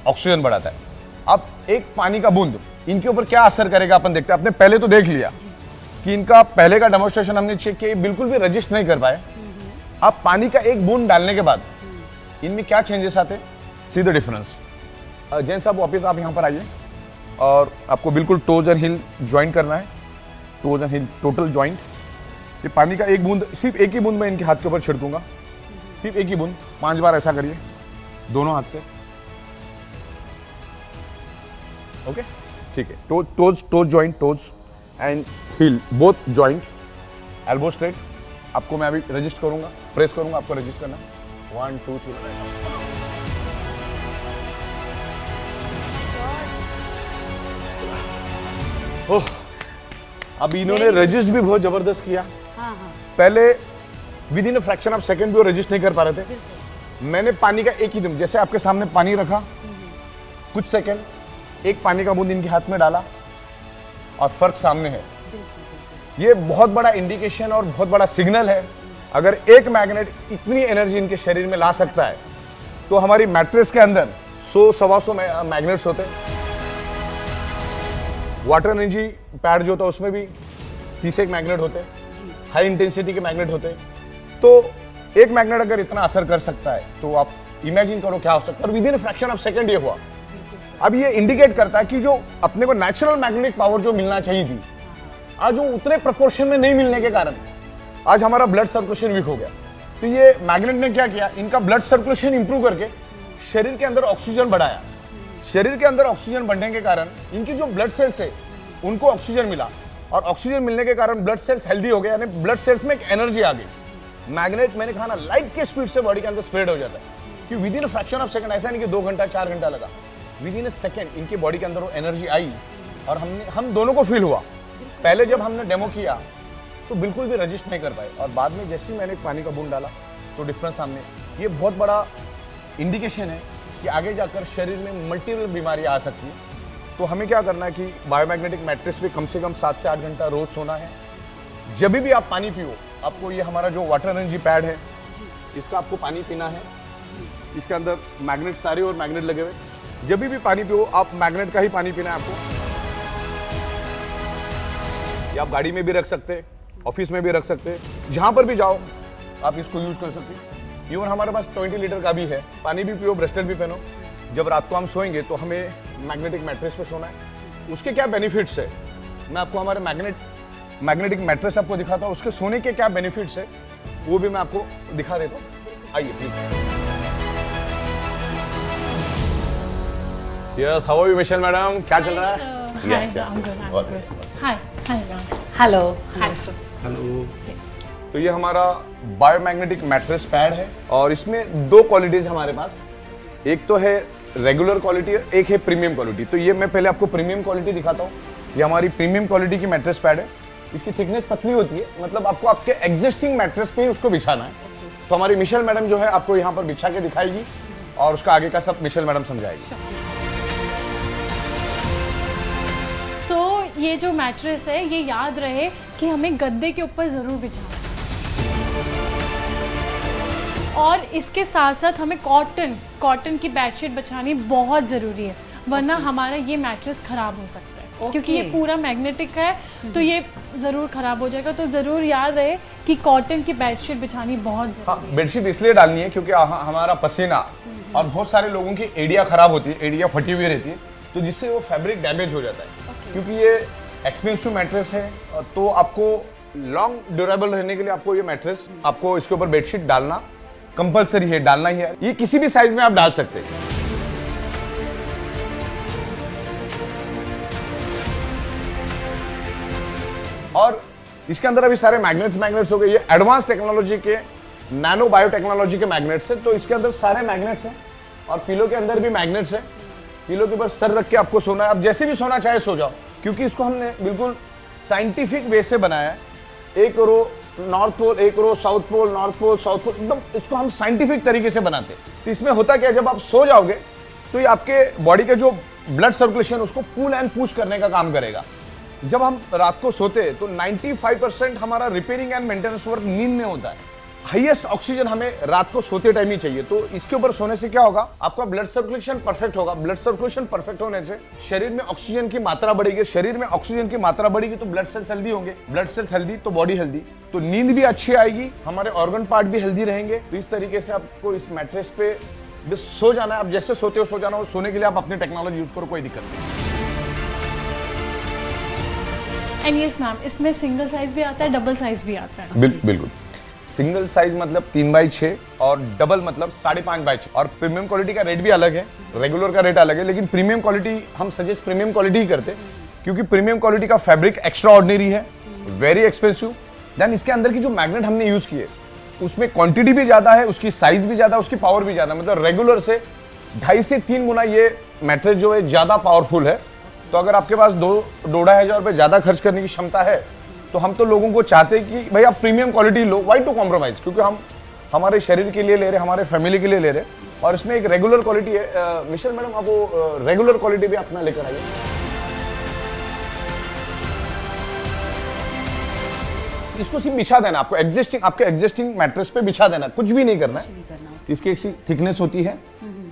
ऑक्सीजन बढ़ाता है। अब एक पानी का बूंद इनके ऊपर क्या असर करेगा अपन देखते हैं। आपने पहले तो देख लिया कि इनका पहले का डेमोन्स्ट्रेशन हमने चेक किया, बिल्कुल भी रजिस्ट नहीं कर पाए। अब पानी का एक बूंद डालने के बाद इनमें क्या चेंजेस आते हैं, सी द डिफरेंस। जैन साहब वापस आप यहाँ पर आइए और आपको बिल्कुल टोज एंड हिल ज्वाइन करना है, toes and hill total joint. ये पानी का एक बूंद, सिर्फ एक ही बूंद मैं इनके हाथ के ऊपर छिड़कूंगा, सिर्फ एक ही बूंद। 5 बार ऐसा करिए दोनों हाथ से, ओके ठीक है। Toes joint, toes and hill both joint, elbow straight. आपको मैं अभी रजिस्ट करूंगा, प्रेस करूंगा, आपको रजिस्ट करना। 1 2 3। ओह, अब इन्होंने रजिस्ट भी बहुत जबरदस्त किया। पहले with in a fraction of second भी वो रजिस्ट नहीं कर पा रहे थे। मैंने पानी का एक ही दम, जैसे आपके सामने पानी रखा, कुछ सेकंड एक पानी का बूंद इनके हाथ में डाला और फर्क सामने है। ये बहुत बड़ा इंडिकेशन और बहुत बड़ा सिग्नल है। अगर एक मैग्नेट इतनी एनर्जी इनके शरीर में ला सकता है तो हमारी मैट्रेस के अंदर 100-125 मैग्नेट्स होते हैं। वाटर एनर्जी पैड जो होता है उसमें भी 30 मैग्नेट होते हैं, हाई इंटेंसिटी के मैग्नेट होते हैं। तो एक मैग्नेट अगर इतना असर कर सकता है तो आप इमेजिन करो क्या हो सकता है। और with in fraction of second ये हुआ। अब ये इंडिकेट करता है कि जो अपने को नेचुरल मैग्नेटिक पावर जो मिलना चाहिए थी, आज वो उतने प्रोपोर्शन में नहीं मिलने के कारण आज हमारा ब्लड सर्कुलेशन वीक हो गया। तो ये मैग्नेट ने क्या किया, इनका ब्लड सर्कुलेशन इंप्रूव करके शरीर के अंदर ऑक्सीजन बढ़ाया। शरीर के अंदर ऑक्सीजन बढ़ने के कारण इनकी जो ब्लड सेल्स है उनको ऑक्सीजन मिला और ऑक्सीजन मिलने के कारण ब्लड सेल्स हेल्दी हो गए, यानी ब्लड सेल्स में एक एनर्जी आ गई। मैग्नेट मैंने कहा ना लाइट के स्पीड से बॉडी के अंदर स्प्रेड हो जाता है कि with in fraction of second, ऐसा नहीं कि 2 घंटा 4 घंटा लगा, विद इन अ सेकंड इनकी बॉडी के अंदर वो एनर्जी आई और हम दोनों को फील हुआ। पहले जब हमने डेमो किया तो बिल्कुल भी रजिस्ट नहीं कर पाए और बाद में जैसे ही मैंने पानी का बूंद डाला तो डिफरेंस सामने। ये बहुत बड़ा इंडिकेशन है कि आगे जाकर शरीर में मल्टीपल बीमारियां आ सकती हैं। तो हमें क्या करना है कि बायोमैग्नेटिक मैट्रेस पे कम से कम 7 से 8 घंटा रोज सोना है। जब भी आप पानी पियो, आपको ये हमारा जो वाटर एनर्जी पैड है इसका आपको पानी पीना है। इसके अंदर मैग्नेट सारे और मैग्नेट लगे हुए। जब भी पानी पियो आप मैग्नेट का ही पानी पीना है आपको। ये आप गाड़ी में भी रख सकते हैं, ऑफिस में भी रख सकते हैं, जहां पर भी जाओ आप इसको यूज कर सकते हैं। इवन हमारे पास 20 लीटर का भी है। पानी भी पियो, ब्रेसलेट भी पहनो। जब रात को हम सोएंगे तो हमें मैग्नेटिक मैट्रेस पे सोना है। उसके क्या बेनिफिट्स है मैं आपको हमारे मैग्नेटिक मैट्रेस आपको दिखाता हूँ। उसके सोने के क्या बेनिफिट्स है वो भी मैं आपको दिखा देता हूँ। आइए please. Yes, how are you Michelle madam, क्या चल रहा है? Yes yes, Hi, hello hi, sir. तो ये हमारा बायोमैग्नेटिक मैट्रेस पैड है और इसमें 2 क्वालिटीज हमारे पास। एक तो है रेगुलर क्वालिटी, एक है प्रीमियम क्वालिटी। तो ये मैं पहले आपको प्रीमियम क्वालिटी दिखाता हूँ। ये हमारी प्रीमियम क्वालिटी की मैट्रेस पैड है। इसकी थिकनेस पतली होती है, मतलब आपको आपके एग्जिस्टिंग मैट्रेस पे ही उसको बिछाना है। तो हमारी मिशेल मैडम जो है आपको यहाँ पर बिछा के दिखाएगी और उसका आगे का सब मिशेल मैडम समझाएगी। ये जो मैट्रेस है ये याद रहे कि हमें गद्दे के ऊपर ज़रूर बिछाना और इसके साथ साथ हमें कॉटन की बेडशीट बिछानी बहुत ज़रूरी है, वरना हमारा ये मैट्रेस ख़राब हो सकता है क्योंकि ये पूरा मैग्नेटिक है तो ये ज़रूर ख़राब हो जाएगा। तो ज़रूर याद रहे कि कॉटन की बेडशीट बिछानी बहुत ज़रूरी है। हाँ, बेडशीट इसलिए डालनी है क्योंकि हमारा पसीना और बहुत सारे लोगों की एड़ियाँ ख़राब होती है, एड़ियाँ फटी हुई रहती है, तो जिससे वो फैब्रिक डैमेज हो जाता है। क्योंकि ये एक्सपेंसिव मैट्रेस है तो आपको लॉन्ग ड्यूरेबल रहने के लिए आपको ये मैट्रेस, आपको इसके ऊपर बेडशीट डालना कंपलसरी है, डालना ही है। ये किसी भी साइज में आप डाल सकते हैं। और इसके अंदर अभी सारे मैग्नेट्स हो गए। ये एडवांस टेक्नोलॉजी के, नैनो बायोटेक्नोलॉजी के मैग्नेट्स है, तो इसके अंदर सारे मैग्नेट्स हैं और पिलो के अंदर भी मैग्नेट्स है। पिलो के ऊपर सर रख के आपको सोना है, आप जैसे भी सोना चाहे सो जाओ, क्योंकि इसको हमने बिल्कुल साइंटिफिक वे से बनाया है। एक रो नॉर्थ पोल, एक row south pole, north pole, south pole, एकदम इसको हम साइंटिफिक तरीके से बनाते हैं। तो इसमें होता क्या है, जब आप सो जाओगे तो ये आपके बॉडी के जो ब्लड सर्कुलेशन उसको पुल एंड पुश करने का काम करेगा। जब हम रात को सोते हैं तो 95% हमारा रिपेयरिंग एंड मेंटेनेंस वर्क नींद में होता है। हाईएस्ट ऑक्सीजन हमें रात को सोते टाइम ही चाहिए, तो इसके ऊपर सोने से क्या होगा, आपका ब्लड सर्कुलेशन परफेक्ट होगा। ब्लड सर्कुलेशन परफेक्ट होने से शरीर में ऑक्सीजन की मात्रा बढ़ेगी, शरीर में ऑक्सीजन की मात्रा बढ़ेगी तो ब्लड सेल्स हेल्दी होंगे, ब्लड सेल्स हेल्दी तो बॉडी हेल्दी, तो नींद भी अच्छी आएगी, हमारे ऑर्गन पार्ट भी हेल्दी रहेंगे। तो इस तरीके से आपको इस मैट्रेस पे बस सो जाना है। आप जैसे सोते हो सो जाना हो, सोने के लिए आप अपनी टेक्नोलॉजी यूज करो, कोई दिक्कत नहीं। एंड यस मैम, इसमें सिंगल साइज भी आता है, डबल साइज भी आता है। बिल्कुल। सिंगल साइज मतलब 3x6 और डबल मतलब 5.5x6। और प्रीमियम क्वालिटी का रेट भी अलग है, रेगुलर का रेट अलग है, लेकिन प्रीमियम क्वालिटी हम सजेस्ट प्रीमियम क्वालिटी ही करते, क्योंकि प्रीमियम क्वालिटी का फैब्रिक एक्स्ट्रा ऑर्डिनरी है, वेरी एक्सपेंसिव। देन इसके अंदर की जो मैग्नेट हमने यूज किए उसमें क्वांटिटी भी ज्यादा है, उसकी साइज भी ज्यादा, उसकी पावर भी ज्यादा, मतलब रेगुलर से 2.5 से 3 गुना ये मैट्रेस जो है ज्यादा पावरफुल है। तो अगर आपके पास 2-2.5 हजार रुपए ज्यादा खर्च करने की क्षमता है तो हम तो लोगों को चाहते हैं कि भाई आप प्रीमियम क्वालिटी लो, व्हाई टू कॉम्प्रोमाइज, क्योंकि हम हमारे शरीर के लिए ले रहे, हमारे फैमिली के लिए ले रहे, और इसमें एक रेगुलर क्वालिटी है। मिशेल मैडम, आप वो रेगुलर क्वालिटी भी अपना लेकर आइए। इसको सिर्फ बिछा देना, आपको आपके एग्जिस्टिंग मैट्रेस पे बिछा देना, कुछ भी नहीं करना है। इसकी एक थिकनेस होती है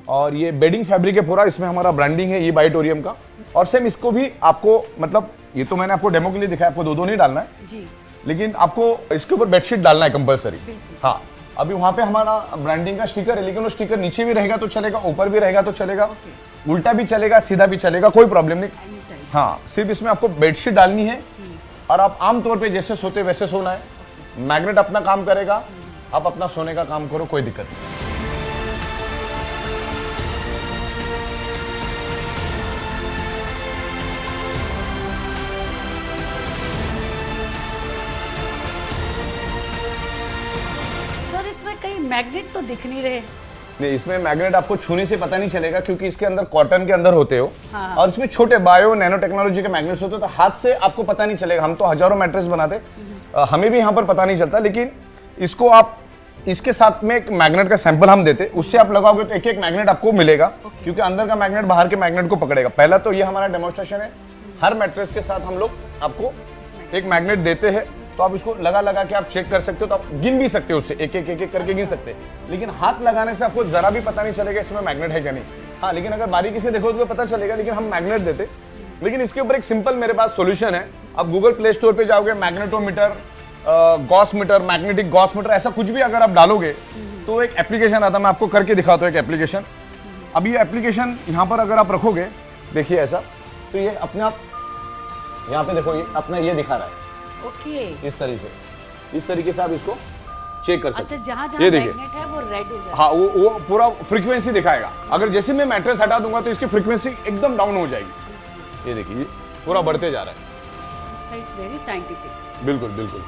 और ये बेडिंग फैब्रिक है पूरा, इसमें हमारा ब्रांडिंग है ये बायोटोरियम का। और सेम इसको भी आपको, मतलब ये तो मैंने आपको डेमो के लिए दिखाया, आपको दो नहीं डालना है जी, लेकिन आपको इसके ऊपर बेडशीट डालना है कंपलसरी। हाँ, अभी वहां पे हमारा ब्रांडिंग का स्टिकर है, लेकिन वो स्टिकर नीचे भी रहेगा तो चलेगा, ऊपर भी रहेगा तो चलेगा, उल्टा भी चलेगा, सीधा भी चलेगा, कोई प्रॉब्लम नहीं। हाँ, सिर्फ इसमें आपको बेडशीट डालनी है और आप आमतौर पे जैसे सोते वैसे सोना है। मैग्नेट अपना काम करेगा, आप अपना सोने का काम करो, कोई दिक्कत नहीं। इसमें कहीं मैग्नेट तो दिख नहीं रहे। नहीं, इसमें मैग्नेट आपको छूने से पता नहीं चलेगा, क्योंकि इसके अंदर कॉटन के अंदर होते हो। हाँ। और इसमें छोटे बायो नैनो टेक्नोलॉजी के मैग्नेट्स होते हो, तो हाथ से आपको पता नहीं चलेगा। हम तो हजारों मैट्रेस बनाते, हमें भी यहाँ पर पता नहीं चलता, लेकिन इसको आप इसके साथ में एक मैग्नेट का सैंपल हम देते, उससे आप लगाओगे तो एक एक मैग्नेट आपको मिलेगा, क्योंकि अंदर का मैग्नेट बाहर के मैग्नेट को पकड़ेगा। पहला तो ये हमारा डेमोन्स्ट्रेशन है, हर मैट्रेस के साथ हम लोग आपको एक मैग्नेट देते हैं, तो आप इसको लगा के आप चेक कर सकते हो, तो आप गिन भी सकते हो, उससे एक एक करके गिन सकते हैं। लेकिन हाथ लगाने से आपको जरा भी पता नहीं चलेगा इसमें मैग्नेट है क्या नहीं। हाँ, लेकिन अगर बारीकी से देखो तो पता चलेगा, लेकिन हम मैग्नेट देते। लेकिन इसके ऊपर एक सिंपल मेरे पास सोल्यूशन है। आप गूगल प्ले स्टोर पे जाओगे, magnetometer, gauss meter, magnetic gauss meter, ऐसा कुछ भी अगर आप डालोगे तो एक एप्लीकेशन आता है, मैं आपको करके दिखाता हूँ एक एप्लीकेशन। अब ये एप्लीकेशन यहाँ पर अगर आप रखोगे, देखिए ऐसा, तो ये अपने आप यहाँ पे देखो, ये अपना ये दिखा रहा है। ओके, इस तरीके से आप इसको चेक कर सकते अच्छा, हैं। जहाँ ये देखिए, मैग्नेट है वो रेड हो जाएगा। हाँ, वो पूरा फ्रीक्वेंसी दिखाएगा। अगर जैसे मैं मैट्रेस हटा दूंगा तो इसकी फ्रीक्वेंसी एकदम डाउन हो जाएगी। ये देखिए, पूरा बढ़ते जा रहा है। It's very scientific. बिल्कुल बिल्कुल।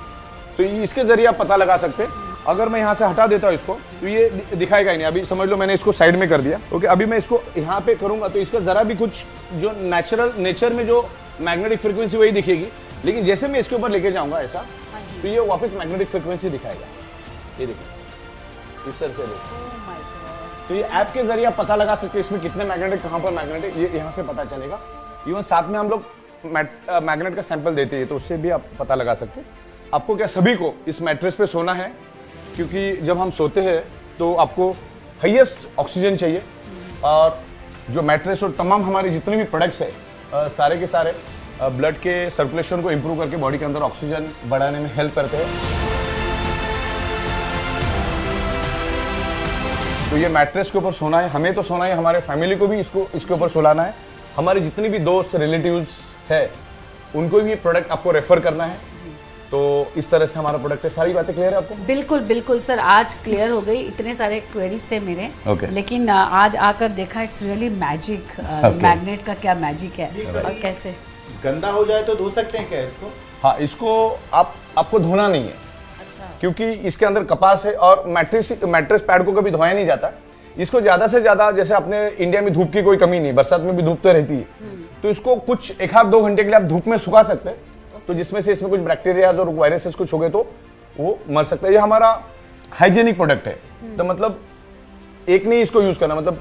तो इसके जरिए आप पता लगा सकते हैं। अगर मैं यहाँ से हटा देता हूँ इसको तो ये दिखाएगा ही नहीं। अभी समझ लो मैंने इसको साइड में कर दिया। ओके, अभी मैं इसको यहाँ पे करूंगा तो इसका जरा भी कुछ जो नेचर में जो मैग्नेटिक फ्रीक्वेंसी वही दिखेगी, लेकिन जैसे मैं इसके ऊपर लेके जाऊंगा ऐसा, तो ये वापस मैग्नेटिक फ्रीक्वेंसी दिखाएगा। ये देखिए, इस तरह से देखो। तो ये ऐप के जरिए आप पता लगा सकते हैं इसमें कितने मैग्नेट है, कहाँ पर मैग्नेट है, ये यहाँ से पता चलेगा। इवन साथ में हम लोग मैग्नेट का सैंपल देते हैं, तो उससे भी आप पता लगा सकते हैं। आपको क्या सभी को इस मैट्रेस पे सोना है, क्योंकि जब हम सोते हैं तो आपको हाईएस्ट ऑक्सीजन चाहिए, और जो मैट्रेस और तमाम हमारे जितने भी प्रोडक्ट्स है सारे के सारे ब्लड के सर्कुलेशन को इंप्रूव करके बॉडी के अंदर ऑक्सीजन बढ़ाने में हेल्प करते हैं। तो ये मैट्रेस के ऊपर सोना है, हमें तो सोना है, हमारे फैमिली को भी इसके ऊपर सोलाना है, हमारे जितने भी दोस्त रिलेटिव्स है उनको भी ये प्रोडक्ट आपको रेफर करना है। तो इस तरह से हमारा प्रोडक्ट है। सारी बातें क्लियर है आपको? बिल्कुल बिल्कुल सर, आज क्लियर हो गई। इतने सारे क्वेरीज थे मेरे, Okay. लेकिन आज आकर देखा इट्स रियली मैजिक। मैग्नेट का क्या मैजिक है और कैसे। गंदा हो जाए तो धो सकते हैं क्या इसको? हाँ, इसको आपको धोना नहीं है, अच्छा, क्योंकि इसके अंदर कपास है और मैट्रेस पैड को कभी धोया नहीं जाता। इसको ज्यादा से ज्यादा, जैसे अपने इंडिया में धूप की कोई कमी नहीं, बरसात में भी धूप तो रहती है, तो इसको कुछ 1-2 घंटे के लिए आप धूप में सुखा सकते हैं, तो जिसमें से इसमें कुछ बैक्टीरियाज और वायरसेस कुछ हो गए तो वो मर सकता है। ये हमारा हाइजेनिक प्रोडक्ट है, तो मतलब एक नहीं इसको यूज करना, मतलब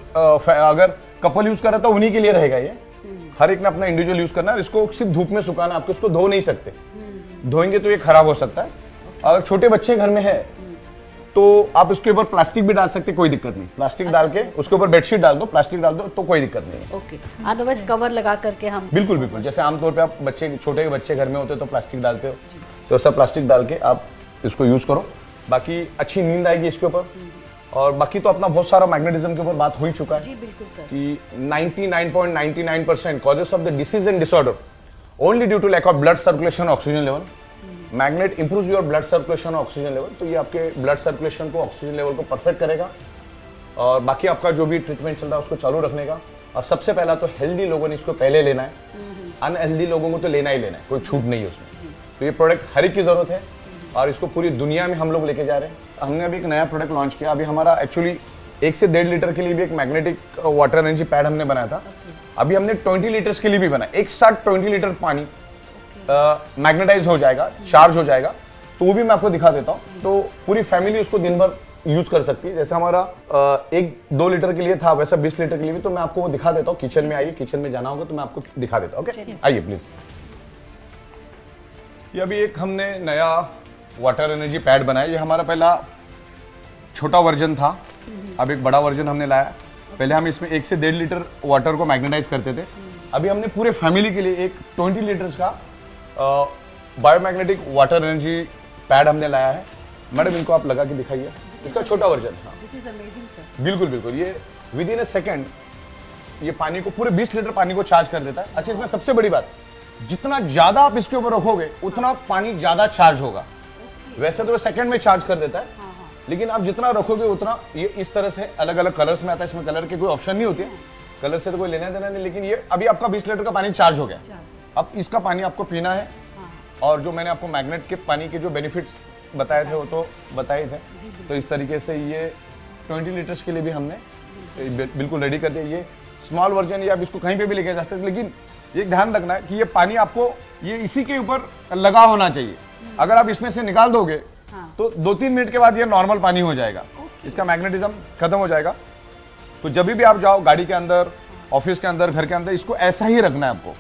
अगर कपल यूज कर रहा तो उन्हीं के लिए रहेगा ये। हर एक ने अपना इंडिविजुअल यूज करना है, इसको सिर्फ धूप में सुखाना, आपको इसको धो नहीं सकते, धोएंगे तो ये खराब हो सकता है। अगर छोटे बच्चे घर में है तो आप इसके ऊपर प्लास्टिक भी डाल सकते, कोई दिक्कत नहीं। प्लास्टिक डाल के उसके ऊपर बेडशीट डाल दो, प्लास्टिक डाल दो तो कोई दिक्कत नहीं है। ओके, अदरवाइज कवर लगा करके हम बिल्कुल बिल्कुल, जैसे आमतौर पे आप छोटे बच्चे घर में होते हो तो प्लास्टिक डालते हो, तो सब प्लास्टिक डाल के आप इसको यूज करो। बाकी अच्छी नींद आएगी इसके ऊपर, और बाकी तो अपना बहुत सारा मैग्नेटिज्म के ऊपर बात हो ही चुका है। जी बिल्कुल सर। कि 99.99% causes of the disease and disorder only due to lack of blood circulation oxygen level. Magnet improves your blood circulation oxygen level, तो ये आपके ब्लड सर्कुलेशन को, ऑक्सीजन लेवल को परफेक्ट करेगा, और बाकी आपका जो भी ट्रीटमेंट चल रहा है उसको चालू रखने का। और सबसे पहला तो हेल्दी लोगों ने इसको पहले लेना है, अनहेल्दी लोगों को तो लेना ही लेना है, कोई छूट नहीं है उसमें। तो ये प्रोडक्ट हर एक की जरूरत है, और इसको पूरी दुनिया में हम लोग लेके जा रहे हैं। हमने अभी एक नया प्रोडक्ट लॉन्च किया, अभी हमारा एक्चुअली 1 से 1.5 लीटर के लिए भी एक मैग्नेटिक वाटर एनर्जी पैड हमने बनाया था। अभी हमने 20 लीटर्स के लिए भी बनाया, एक साथ 20 लीटर पानी मैग्नेटाइज हो जाएगा, चार्ज हो जाएगा, तो वो भी मैं आपको दिखा देता हूँ। तो पूरी फैमिली उसको दिन भर यूज कर सकती है। जैसे हमारा 1-2 लीटर के लिए था, वैसा 20 लीटर के लिए भी, तो मैं आपको वो दिखा देता हूँ। किचन में आइए, किचन में जाना होगा तो मैं आपको दिखा देता हूँ। ओके, आइए प्लीज। ये अभी एक हमने नया वाटर एनर्जी पैड बनाया। ये हमारा पहला छोटा वर्जन था, अब एक बड़ा वर्जन हमने लाया। पहले हम इसमें 1 से 1.5 लीटर वाटर को मैग्नेटाइज करते थे, अभी हमने पूरे फैमिली के लिए एक 20 लीटर्स का बायोमैग्नेटिक वाटर एनर्जी पैड हमने लाया है। मैडम इनको आप लगा के दिखाइए, इसका छोटा वर्जन। हाँ, दिस इज अमेजिंग सर। बिल्कुल बिल्कुल, ये विद इन अ सेकेंड ये पानी को, पूरे 20 लीटर पानी को चार्ज कर देता है। अच्छा, इसमें सबसे बड़ी बात, जितना ज्यादा आप इसके ऊपर रखोगे उतना पानी ज्यादा चार्ज होगा। वैसे तो वो सेकंड में चार्ज कर देता है, लेकिन आप जितना रखोगे उतना, ये इस तरह से अलग अलग कलर्स में आता है। इसमें कलर की कोई ऑप्शन नहीं होती है, कलर से तो कोई लेना देना नहीं। लेकिन ये अभी आपका 20 लीटर का पानी चार्ज हो गया, अब इसका पानी आपको पीना है। और जो मैंने आपको मैग्नेट के पानी के जो बेनिफिट्स बताए थे वो तो बताए थे। तो इस तरीके से ये 20 लीटर्स के लिए भी हमने बिल्कुल रेडी कर दिया। ये स्मॉल वर्जन, ये आप इसको कहीं पे भी लेके जा सकते हैं, लेकिन ये ध्यान रखना है कि ये पानी आपको ये इसी के ऊपर लगा होना चाहिए। अगर आप इसमें से निकाल दोगे तो 2-3 मिनट के बाद ये नॉर्मल पानी हो जाएगा, इसका मैग्नेटिज्म खत्म हो जाएगा। तो जब भी आप जाओ, गाड़ी के अंदर, ऑफिस के अंदर, घर के अंदर, इसको ऐसा ही रखना है आपको,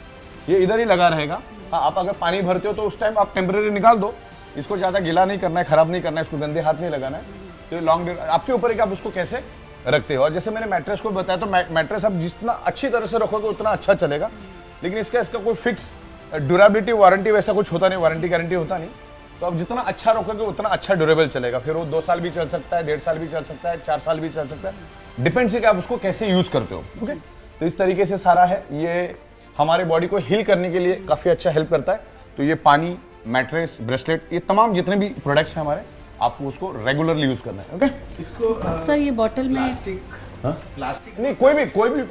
ये इधर ही लगा रहेगा। हाँ, आप अगर पानी भरते हो तो उस टाइम आप टेम्परेरी निकाल दो, इसको ज़्यादा गीला नहीं करना है, खराब नहीं करना है, इसको गंदे हाथ नहीं लगाना है। तो लॉन्ग आपके ऊपर है कि आप उसको कैसे रखते हो। और जैसे मैंने मैट्रेस को बताया, तो मैट्रेस आप जितना अच्छी तरह से रखोगे उतना अच्छा चलेगा, लेकिन इसका कोई फिक्स ड्यूरेबिलिटी, वारंटी वैसा कुछ होता नहीं, वारंटी गारंटी होता नहीं। तो आप जितना अच्छा रखोगे उतना अच्छा ड्यूरेबल चलेगा, फिर वो 2 साल भी चल सकता है, 1.5 साल भी चल सकता है, 4 साल भी चल सकता है, डिपेंड्स है कि आप उसको कैसे यूज करते हो। ओके, तो इस तरीके से सारा है। ये हमारे बॉडी को हील करने के लिए काफी अच्छा हेल्प करता है। तो ये पानी, मैट्रेस, ब्रेसलेट, ये तमाम जितने भी प्रोडक्ट्स हैं हमारे, आपको उसको रेगुलरली यूज करना है। ओके, इसको सर ये बॉटल में प्लास्टिक नहीं, कोई भी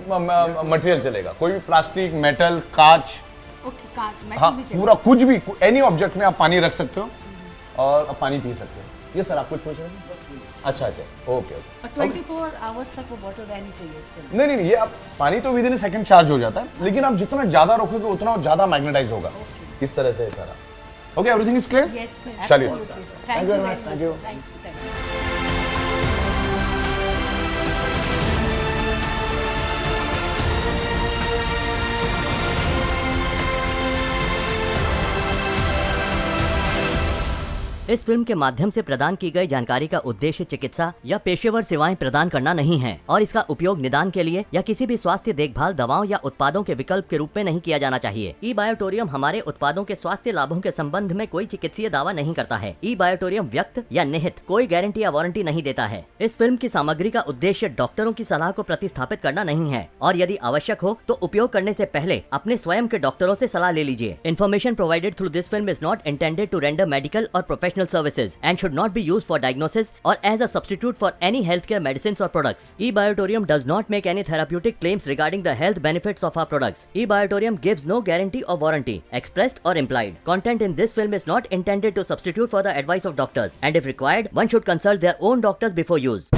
मटेरियल चलेगा, कोई भी प्लास्टिक, मेटल, कांच, ओके, कांच, मेटल हाँ, भी चाहिए। पूरा कुछ भी, एनी ऑब्जेक्ट में आप पानी रख सकते हो और आप पानी पी सकते हो। ये सर आप कुछ पूछ रहे हैं? अच्छा, ओके ओके। और 24 आवर्स तक वो बॉटल रहनी चाहिए उसके लिए। नहीं, ये आप पानी तो विद इन सेकंड चार्ज हो जाता है, लेकिन आप जितना ज्यादा रखोगे उतना ज्यादा मैग्नेटाइज होगा। इस तरह से है सारा। Okay, everything is clear? Yes sir, चलिए। Absolutely sir. Thank you very much. Thank you. इस फिल्म के माध्यम से प्रदान की गई जानकारी का उद्देश्य चिकित्सा या पेशेवर सेवाएं प्रदान करना नहीं है और इसका उपयोग निदान के लिए या किसी भी स्वास्थ्य देखभाल दवाओं या उत्पादों के विकल्प के रूप में नहीं किया जाना चाहिए। ई बायोटोरियम हमारे उत्पादों के स्वास्थ्य लाभों के संबंध में कोई चिकित्सीय दावा नहीं करता है। ई बायोटोरियम व्यक्त या निहित कोई गारंटी या वारंटी नहीं देता है। इस फिल्म की सामग्री का उद्देश्य डॉक्टरों की सलाह को प्रतिस्थापित करना नहीं है और यदि आवश्यक हो तो उपयोग करने से पहले अपने स्वयं के डॉक्टरों से सलाह ले लीजिए। Information provided through this film is not intended to render medical or professional services and should not be used for diagnosis or as a substitute for any healthcare medicines or products. eBiotorium does not make any therapeutic claims regarding the health benefits of our products. eBiotorium gives no guarantee or warranty, expressed or implied. Content in this film is not intended to substitute for the advice of doctors, and if required, one should consult their own doctors before use.